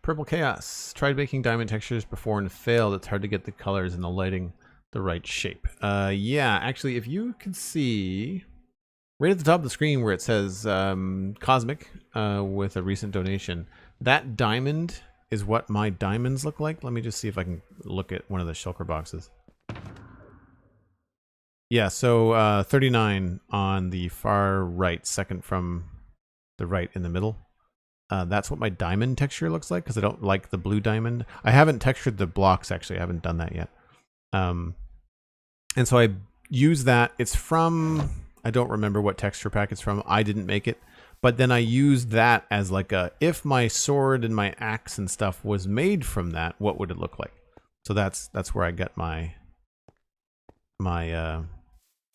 Purple Chaos. Tried making diamond textures before and failed. It's hard to get the colors and the lighting the right shape. Yeah, actually, if you can see right at the top of the screen where it says Cosmic with a recent donation, that diamond is what my diamonds look like. Let me just see if I can look at one of the shulker boxes. Yeah, so 39 on the far right, second from the right in the middle. That's what my diamond texture looks like, because I don't like the blue diamond. I haven't textured the blocks, actually. I haven't done that yet. And so I use that. It's from, I don't remember what texture pack it's from. I didn't make it. But then I used that as like a, if my sword and my axe and stuff was made from that, what would it look like? So that's where I got my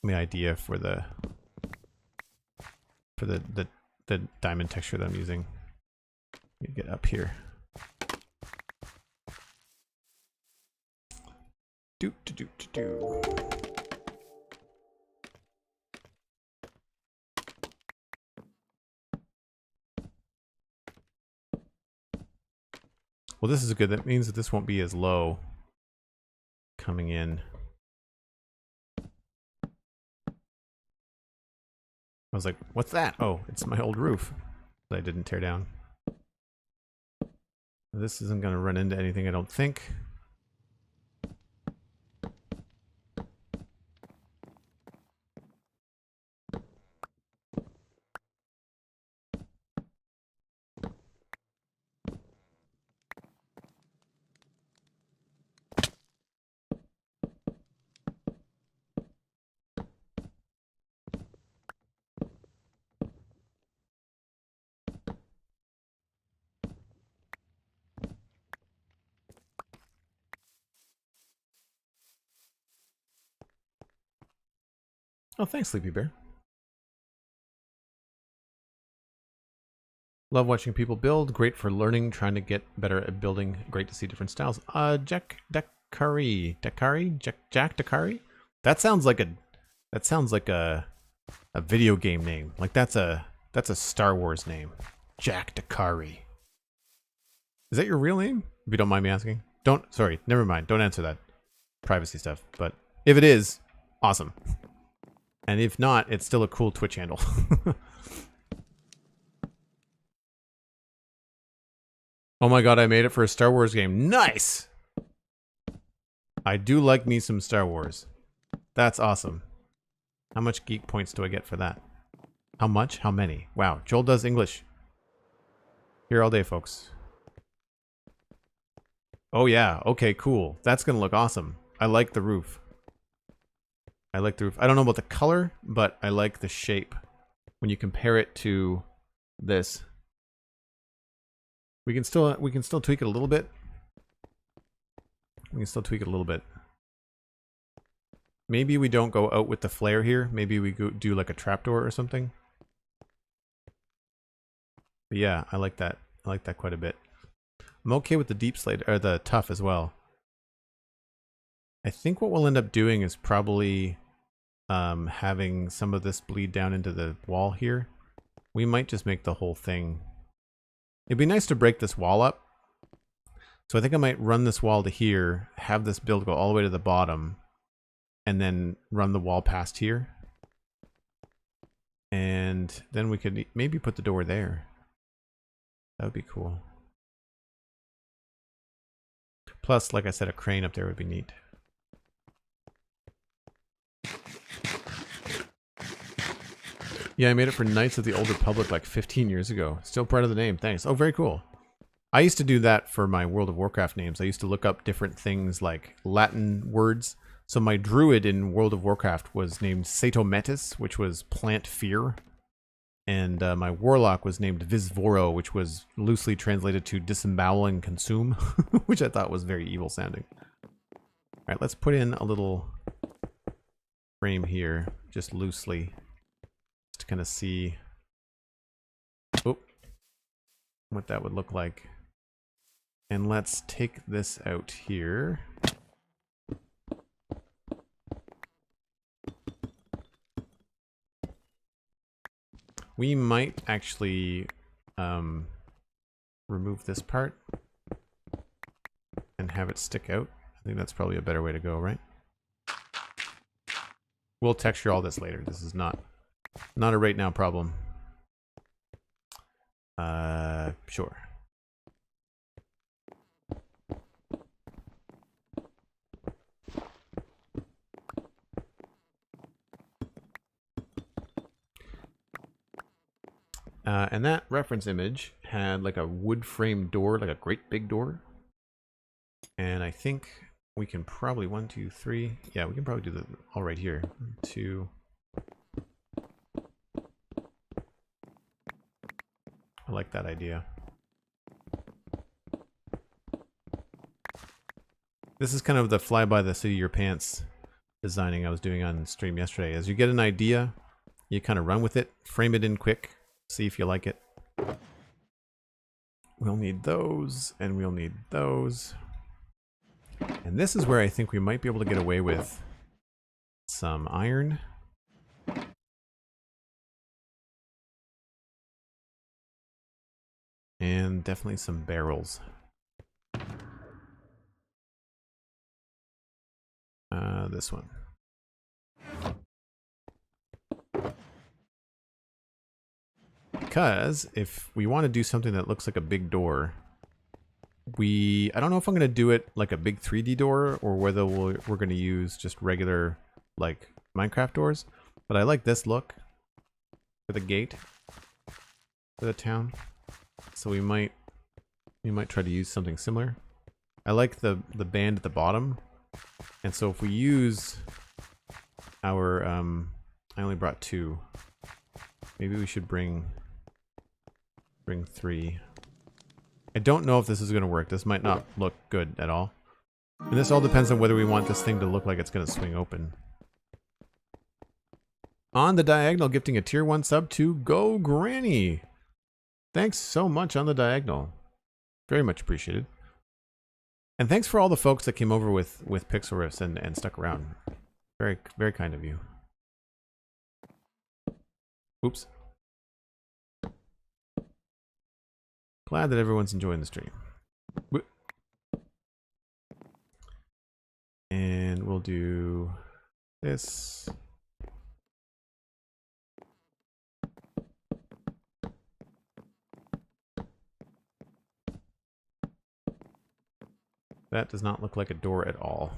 idea for the diamond texture that I'm using. Let me get up here. Do. Well, this is good. That means that this won't be as low coming in. I was like, what's that? Oh, it's my old roof that I didn't tear down. This isn't going to run into anything, I don't think. Oh, thanks, Sleepy Bear. Love watching people build. Great for learning, trying to get better at building. Great to see different styles. Jack Dakari. Jack Dakari? That sounds like a video game name. Like that's a Star Wars name. Jack Dakari. Is that your real name? If you don't mind me asking. Sorry, never mind. Don't answer that. Privacy stuff. But if it is, awesome. And if not, it's still a cool Twitch handle. Oh my god, I made it for a Star Wars game. Nice! I do like me some Star Wars. That's awesome. How much geek points do I get for that? How much? How many? Wow, Joel does English. Here all day, folks. Oh yeah, okay, cool. That's gonna look awesome. I like the roof. I like the roof. I don't know about the color, but I like the shape. When you compare it to this, we can still tweak it a little bit. We can still tweak it a little bit. Maybe we don't go out with the flare here. Maybe we do like a trapdoor or something. But yeah, I like that. I like that quite a bit. I'm okay with the deep slate or the tough as well. I think what we'll end up doing is probably having some of this bleed down into the wall here. We might just make the whole thing. It'd be nice to break this wall up. So I think I might run this wall to here, have this build go all the way to the bottom, and then run the wall past here. And then we could maybe put the door there. That would be cool. Plus, like I said, a crane up there would be neat. Yeah, I made it for Knights of the Old Republic like 15 years ago. Still proud of the name. Thanks. Oh, very cool. I used to do that for my World of Warcraft names. I used to look up different things like Latin words So my druid in World of Warcraft was named Satometis, which was plant fear. And my warlock was named Visvoro, which was loosely translated to disembowel and consume, which I thought was very evil sounding. All right, let's put in a little frame here, just loosely, just to kind of see what that would look like. And let's take this out here. We might actually remove this part and have it stick out. I think that's probably a better way to go, right? We'll texture all this later. This is not a right now problem. Sure. And that reference image had like a wood frame door, like a great big door. And I think we can probably 1, 2, 3. Yeah, we can probably do that all right here. 1, 2. I like that idea. This is kind of the fly by the seat of your pants designing I was doing on stream yesterday. As you get an idea, you kind of run with it, frame it in quick, see if you like it. We'll need those, and we'll need those. And this is where I think we might be able to get away with some iron. And definitely some barrels. This one. Because if we want to do something that looks like a big door, I don't know if I'm going to do it like a big 3D door or whether we're going to use just regular like Minecraft doors. But I like this look for the gate for the town. So we might try to use something similar. I like the band at the bottom. And so if we use our I only brought 2. Maybe we should bring 3. I don't know if this is going to work. This might not look good at all. And this all depends on whether we want this thing to look like it's going to swing open. On the diagonal, gifting a tier 1 sub to Go Granny. Thanks so much on the diagonal. Very much appreciated. And thanks for all the folks that came over with Pixel Riffs and stuck around. Very, very kind of you. Oops. Glad that everyone's enjoying the stream. And we'll do this. That does not look like a door at all.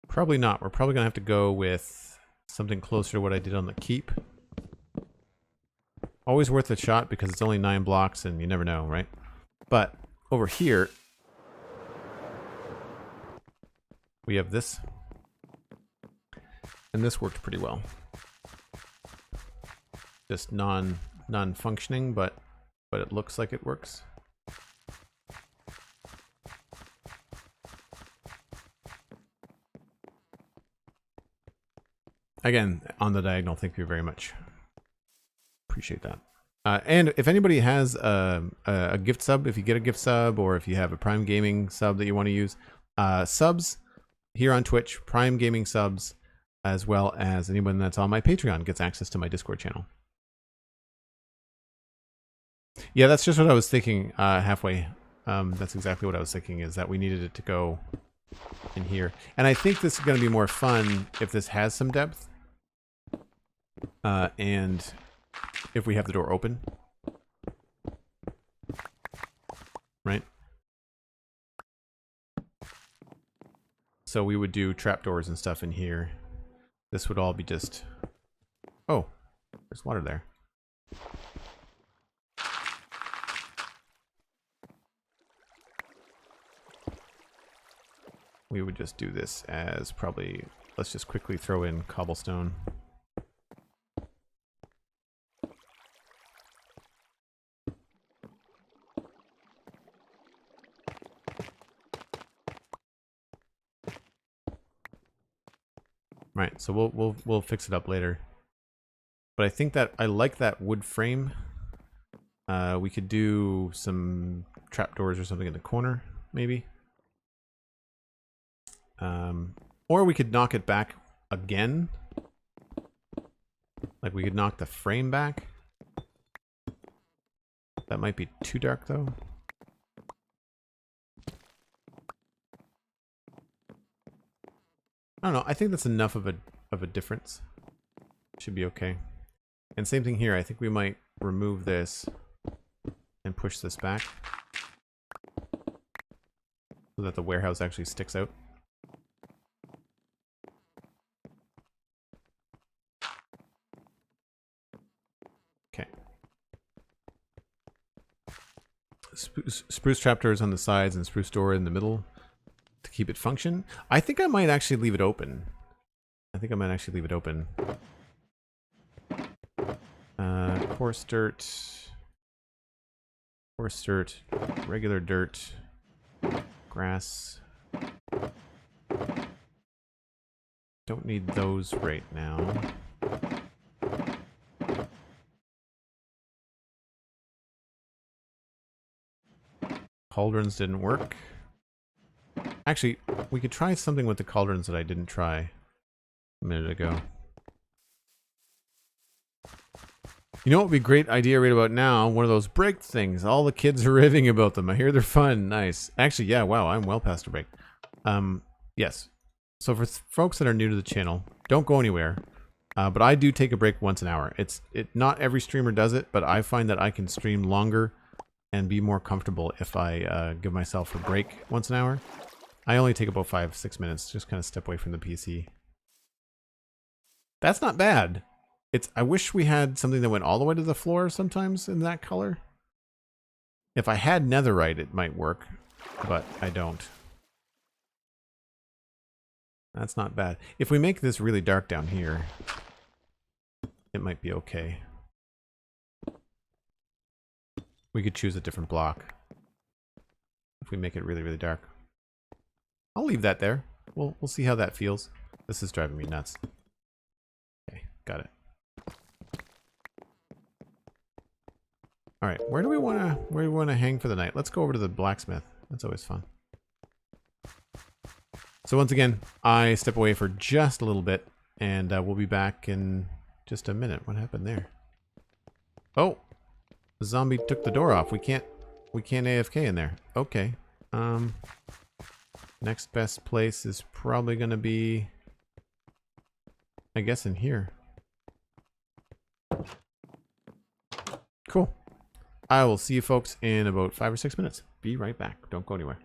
Probably not. We're probably going to have to go with something closer to what I did on the keep. Always worth a shot because it's only 9 blocks and you never know, right? But over here, we have this. And this worked pretty well. Just non-functioning, but it looks like it works. Again, on the diagonal, thank you very much. Appreciate that. And if anybody has a gift sub, if you get a gift sub, or if you have a Prime Gaming sub that you want to use, subs here on Twitch, Prime Gaming subs, as well as anyone that's on my Patreon gets access to my Discord channel. Yeah, that's just what I was thinking halfway. That's exactly what I was thinking, is that we needed it to go in here. And I think this is going to be more fun if this has some depth. And if we have the door open. Right? So we would do trapdoors and stuff in here. this would all be just... Oh, there's water there. We would just do this as probably... Let's just quickly throw in cobblestone. Right, so we'll fix it up later. But I think that I like that wood frame. We could do some trapdoors or something in the corner, maybe. Or we could knock it back again. Like we could knock the frame back. That might be too dark though. I don't know. I think that's enough of a difference. Should be okay. And same thing here. I think we might remove this and push this back so that the warehouse actually sticks out. Okay. Spruce trapdoors on the sides and spruce door in the middle to keep it function. I think I might actually leave it open. Coarse dirt, regular dirt, grass. Don't need those right now. Cauldrons didn't work. Actually, we could try something with the cauldrons that I didn't try a minute ago. You know what would be a great idea right about now? One of those break things. All the kids are raving about them. I hear they're fun. Nice. Actually, yeah, wow, I'm well past a break. Yes. So for folks that are new to the channel, don't go anywhere. But I do take a break once an hour. Not every streamer does it, but I find that I can stream longer and be more comfortable if I give myself a break once an hour. I only take about 5-6 minutes, just kind of step away from the PC. That's not bad. I wish we had something that went all the way to the floor sometimes in that color. If I had netherite, it might work, but I don't. That's not bad. If we make this really dark down here, it might be okay. We could choose a different block if we make it really, really dark. I'll leave that there. We'll see how that feels. This is driving me nuts. Okay, got it. All right, where do we want to hang for the night? Let's go over to the blacksmith. That's always fun. So once again, I step away for just a little bit, and we'll be back in just a minute. What happened there? Oh, the zombie took the door off. We can't AFK in there. Okay. Next best place is probably gonna be, I guess, in here. Cool. I will see you folks in about 5 or 6 minutes. Be right back. Don't go anywhere.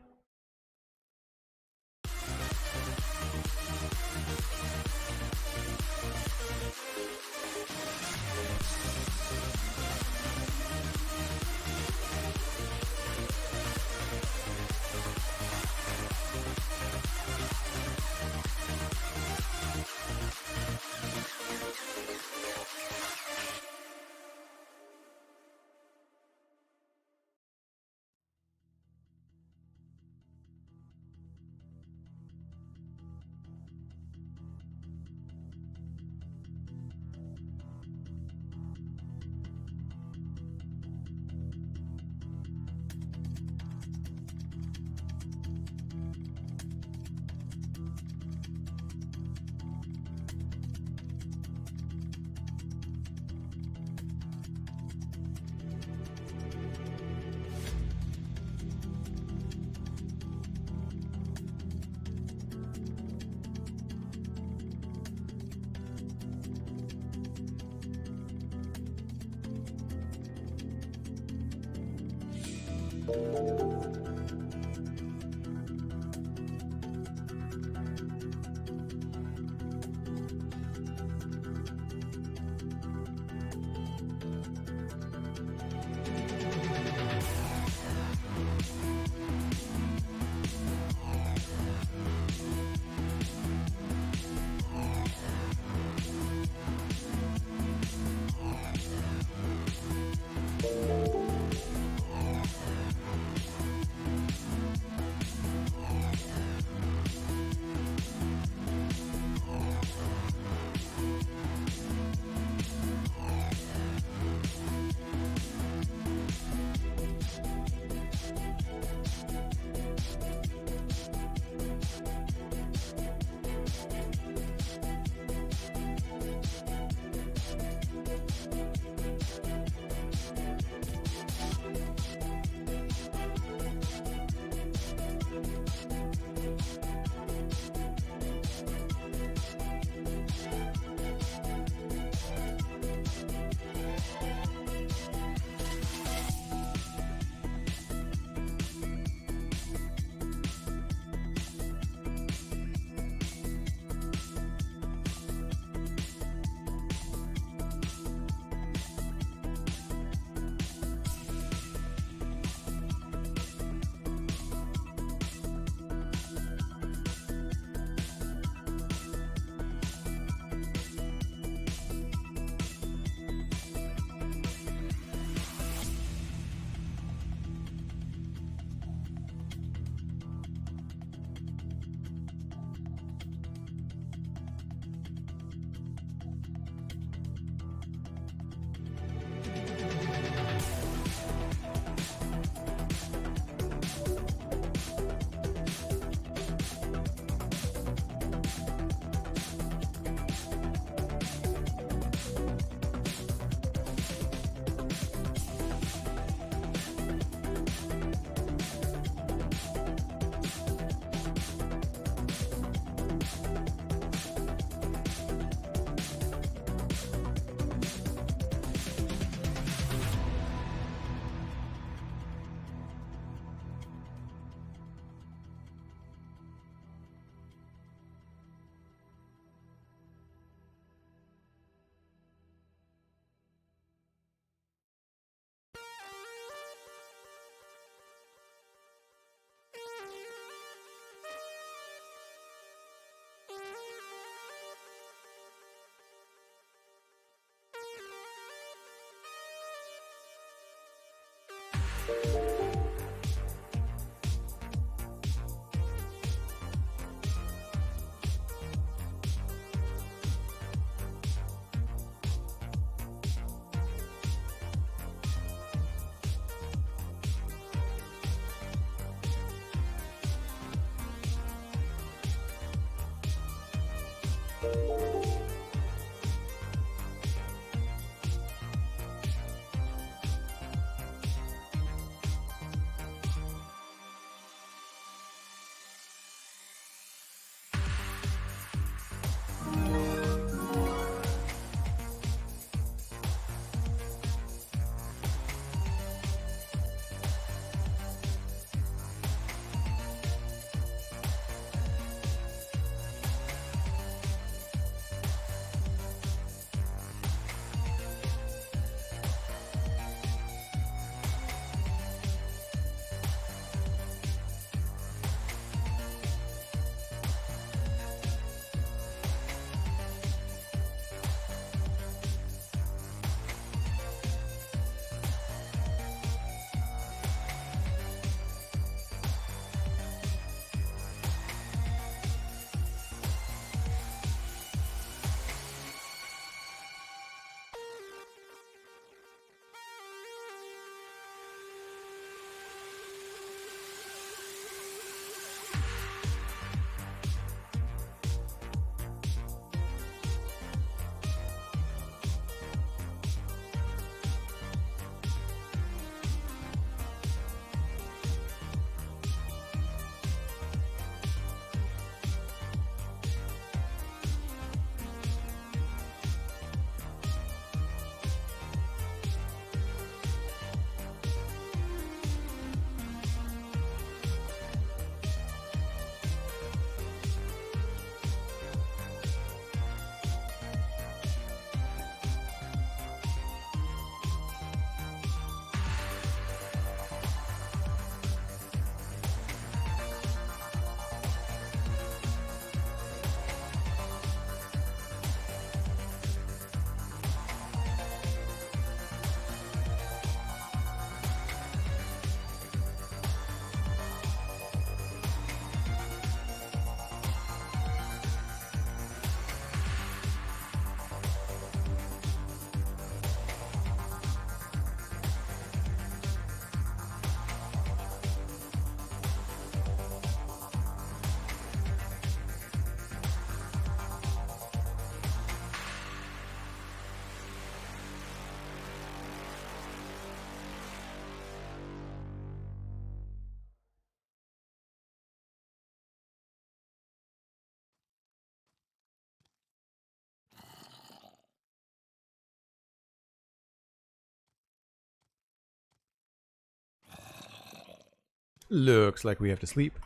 Looks like we have to sleep.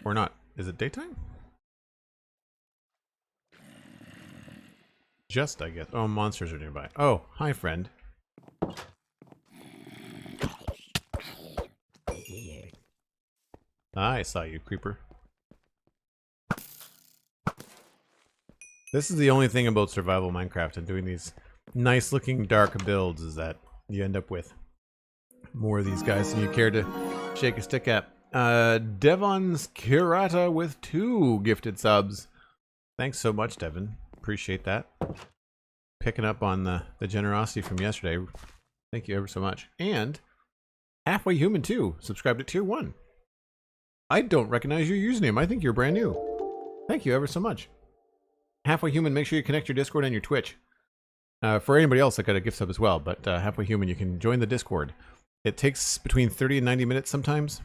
Or not. Is it daytime? Just, I guess. Oh, monsters are nearby. Oh, hi, friend. I saw you, creeper. This is the only thing about survival Minecraft and doing these nice looking dark builds is that you end up with more of these guys than you care to shake a stick at. Devon's Kirata with 2 gifted subs. Thanks so much, Devon. Appreciate that. Picking up on the generosity from yesterday. Thank you ever so much. And Halfway Human too. Subscribed at tier 1. I don't recognize your username. I think you're brand new. Thank you ever so much. Halfway Human, make sure you connect your Discord and your Twitch. For anybody else, I got a gift sub as well, but Halfway Human, you can join the Discord. It takes between 30 and 90 minutes sometimes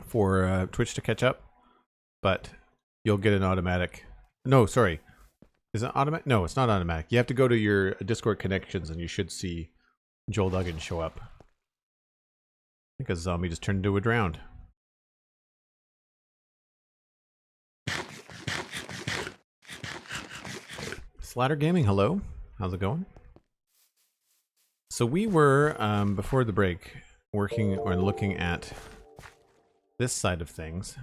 for Twitch to catch up, but you'll get an automatic... No, sorry. Is it automatic? No, it's not automatic. You have to go to your Discord connections and you should see Joel Duggan show up. I think a zombie just turned into a drowned. Slatter Gaming, hello. How's it going? So we were, before the break, working or looking at this side of things.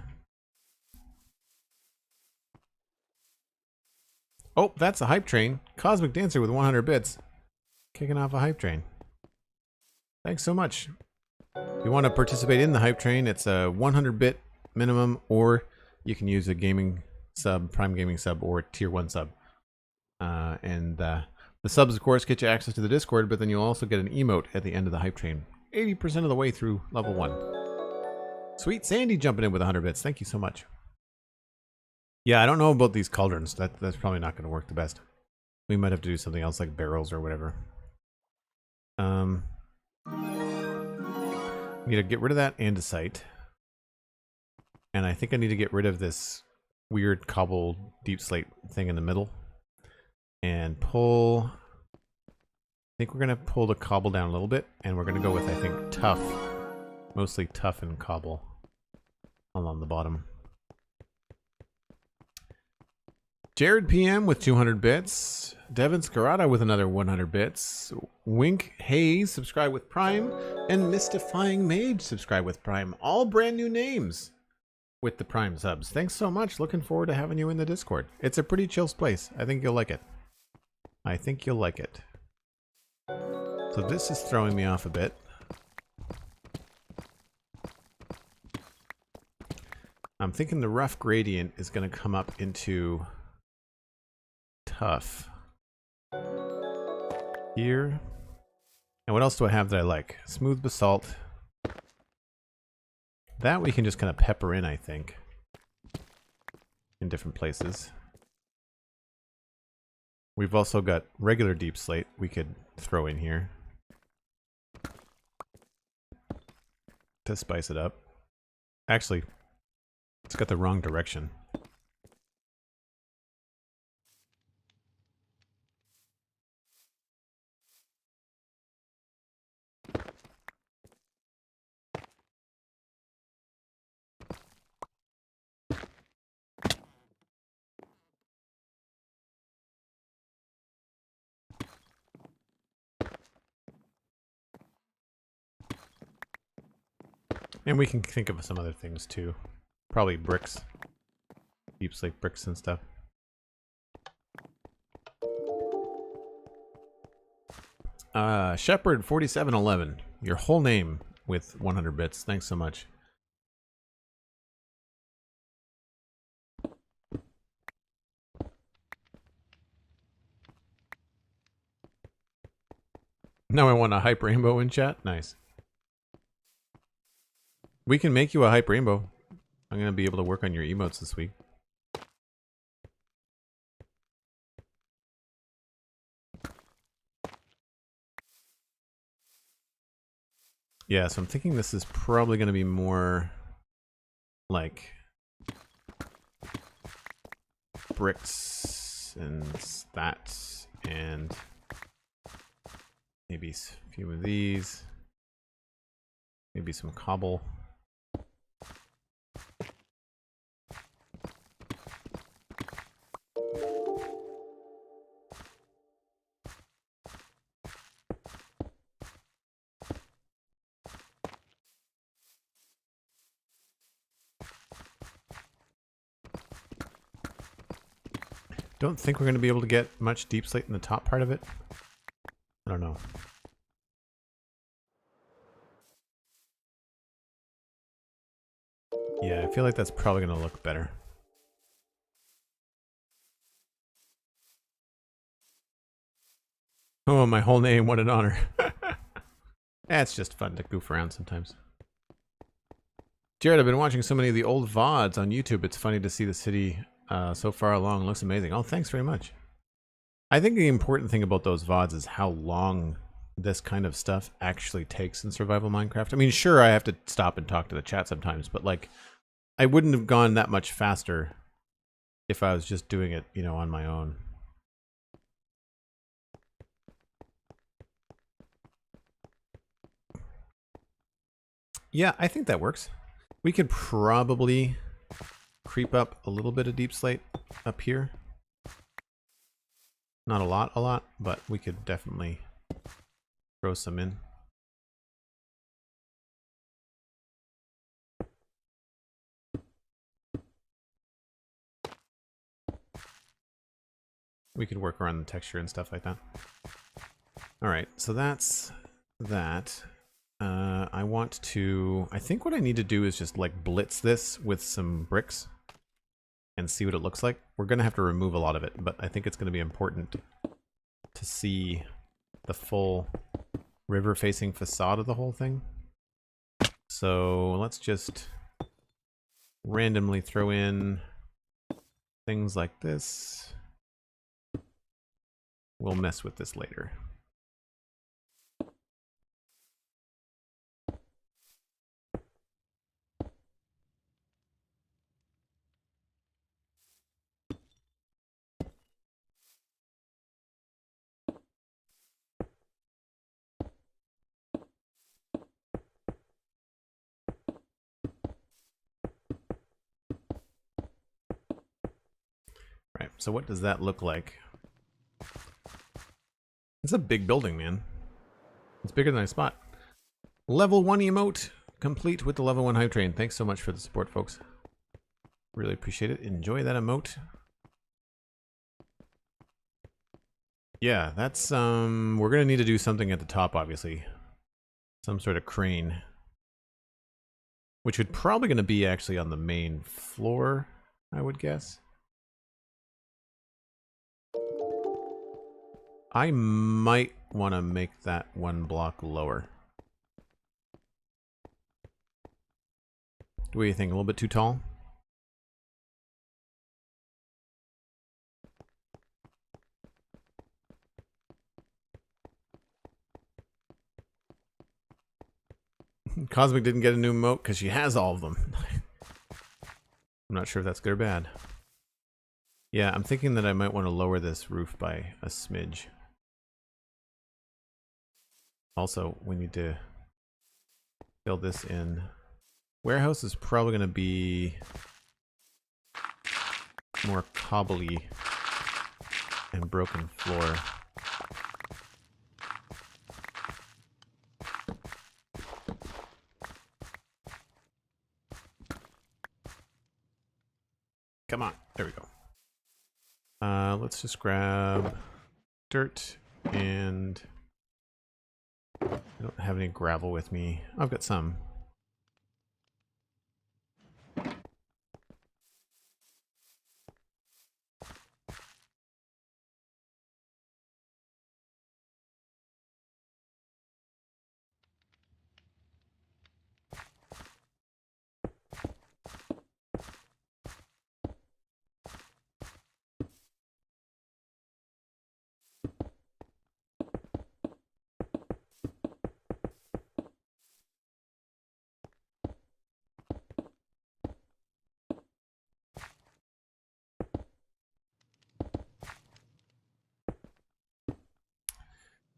Oh, that's a hype train. Cosmic Dancer with 100 bits. Kicking off a hype train. Thanks so much. If you want to participate in the hype train, it's a 100-bit minimum, or you can use a gaming sub, Prime Gaming sub, or tier 1 sub. The subs, of course, get you access to the Discord, but then you'll also get an emote at the end of the hype train. 80% of the way through level 1. Sweet Sandy jumping in with 100 bits. Thank you so much. Yeah, I don't know about these cauldrons. That's probably not going to work the best. We might have to do something else like barrels or whatever. Need to get rid of that andesite. And I think I need to get rid of this weird cobble deep slate thing in the middle. And pull... I think we're going to pull the cobble down a little bit. And we're going to go with, I think, tough. Mostly tough and cobble along the bottom. Jared PM with 200 bits. Devin Scarata with another 100 bits. Wink Hayes subscribe with Prime. And Mystifying Mage subscribe with Prime. All brand new names with the Prime subs. Thanks so much. Looking forward to having you in the Discord. It's a pretty chill place. I think you'll like it. I think you'll like it. So this is throwing me off a bit. I'm thinking the rough gradient is going to come up into tough here. And what else do I have that I like? Smooth basalt. That we can just kind of pepper in, I think, in different places. We've also got regular deep slate we could throw in here to spice it up. Actually, it's got the wrong direction. And we can think of some other things too. Probably bricks. Deep slate bricks and stuff. Shepherd4711. Your whole name with 100 bits. Thanks so much. Now I want a hype rainbow in chat. Nice. We can make you a hype rainbow. I'm going to be able to work on your emotes this week. Yeah, so I'm thinking this is probably going to be more like bricks and that, and maybe a few of these, maybe some cobble. Don't think we're going to be able to get much deep slate in the top part of it. I don't know. Yeah, I feel like that's probably going to look better. Oh, my whole name, what an honor. It's just fun to goof around sometimes. Jared, I've been watching so many of the old VODs on YouTube. It's funny to see the city so far along. It looks amazing. Oh, thanks very much. I think the important thing about those VODs is how long this kind of stuff actually takes in survival Minecraft. I mean, sure, I have to stop and talk to the chat sometimes, but like, I wouldn't have gone that much faster if I was just doing it, you know, on my own. Yeah, I think that works. We could probably creep up a little bit of deep slate up here. Not a lot, but we could definitely throw some in. We could work around the texture and stuff like that. All right, so that's that. I want to... I think what I need to do is just like blitz this with some bricks and see what it looks like. We're going to have to remove a lot of it, but I think it's going to be important to see the full river-facing facade of the whole thing. So let's just randomly throw in things like this. We'll mess with this later. Right, so what does that look like? It's a big building, man. It's bigger than I spot. Level 1 emote complete with the level 1 hype train. Thanks so much for the support, folks. Really appreciate it. Enjoy that emote. Yeah, that's we're gonna need to do something at the top, obviously. Some sort of crane. Which would probably gonna be actually on the main floor, I would guess. I might want to make that one block lower. What do you think? A little bit too tall? Cosmic didn't get a new emote because she has all of them. I'm not sure if that's good or bad. Yeah, I'm thinking that I might want to lower this roof by a smidge. Also, we need to fill this in. Warehouse is probably going to be more cobbly and broken floor. Come on, there we go. Let's just grab dirt, and I don't have any gravel with me. I've got some.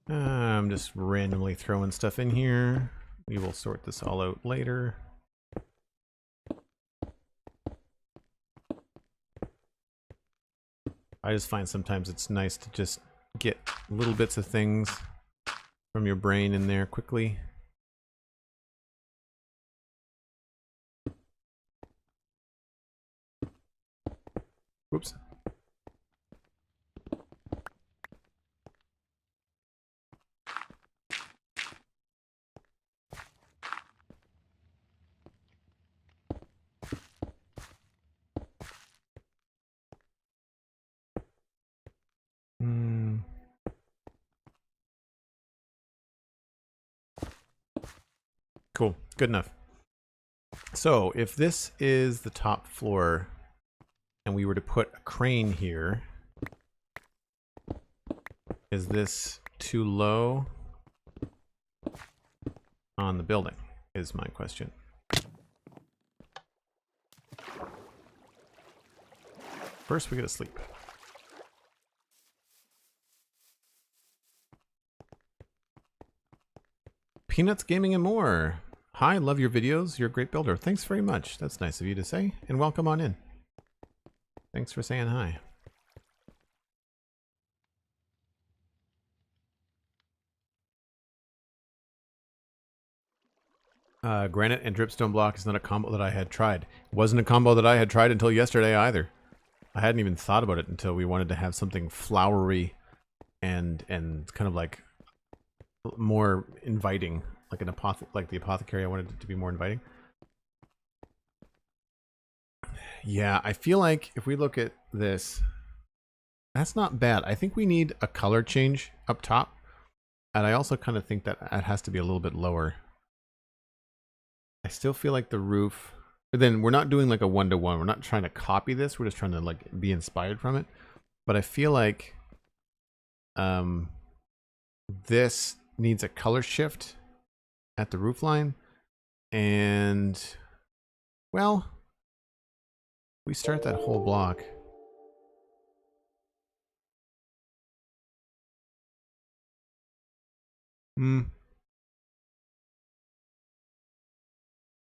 I'm just randomly throwing stuff in here. We will sort this all out later. I just find sometimes it's nice to just get little bits of things from your brain in there quickly. Whoops. Cool, good enough. So if this is the top floor and we were to put a crane here, is this too low on the building is my question. First we gotta sleep. Peanuts Gaming and More. Hi, love your videos. You're a great builder. Thanks very much. That's nice of you to say. And welcome on in. Thanks for saying hi. Granite and dripstone block is not a combo that I had tried. It wasn't a combo that I had tried until yesterday either. I hadn't even thought about it until we wanted to have something flowery and kind of like more inviting, like an like the apothecary. I wanted it to be more inviting. Yeah, I feel like if we look at this, that's not bad. I think we need a color change up top. And I also kind of think that it has to be a little bit lower. I still feel like the roof, but then we're not doing like a one-to-one. We're not trying to copy this. We're just trying to like be inspired from it. But I feel like this needs a color shift at the roof line. And well, we start that whole block.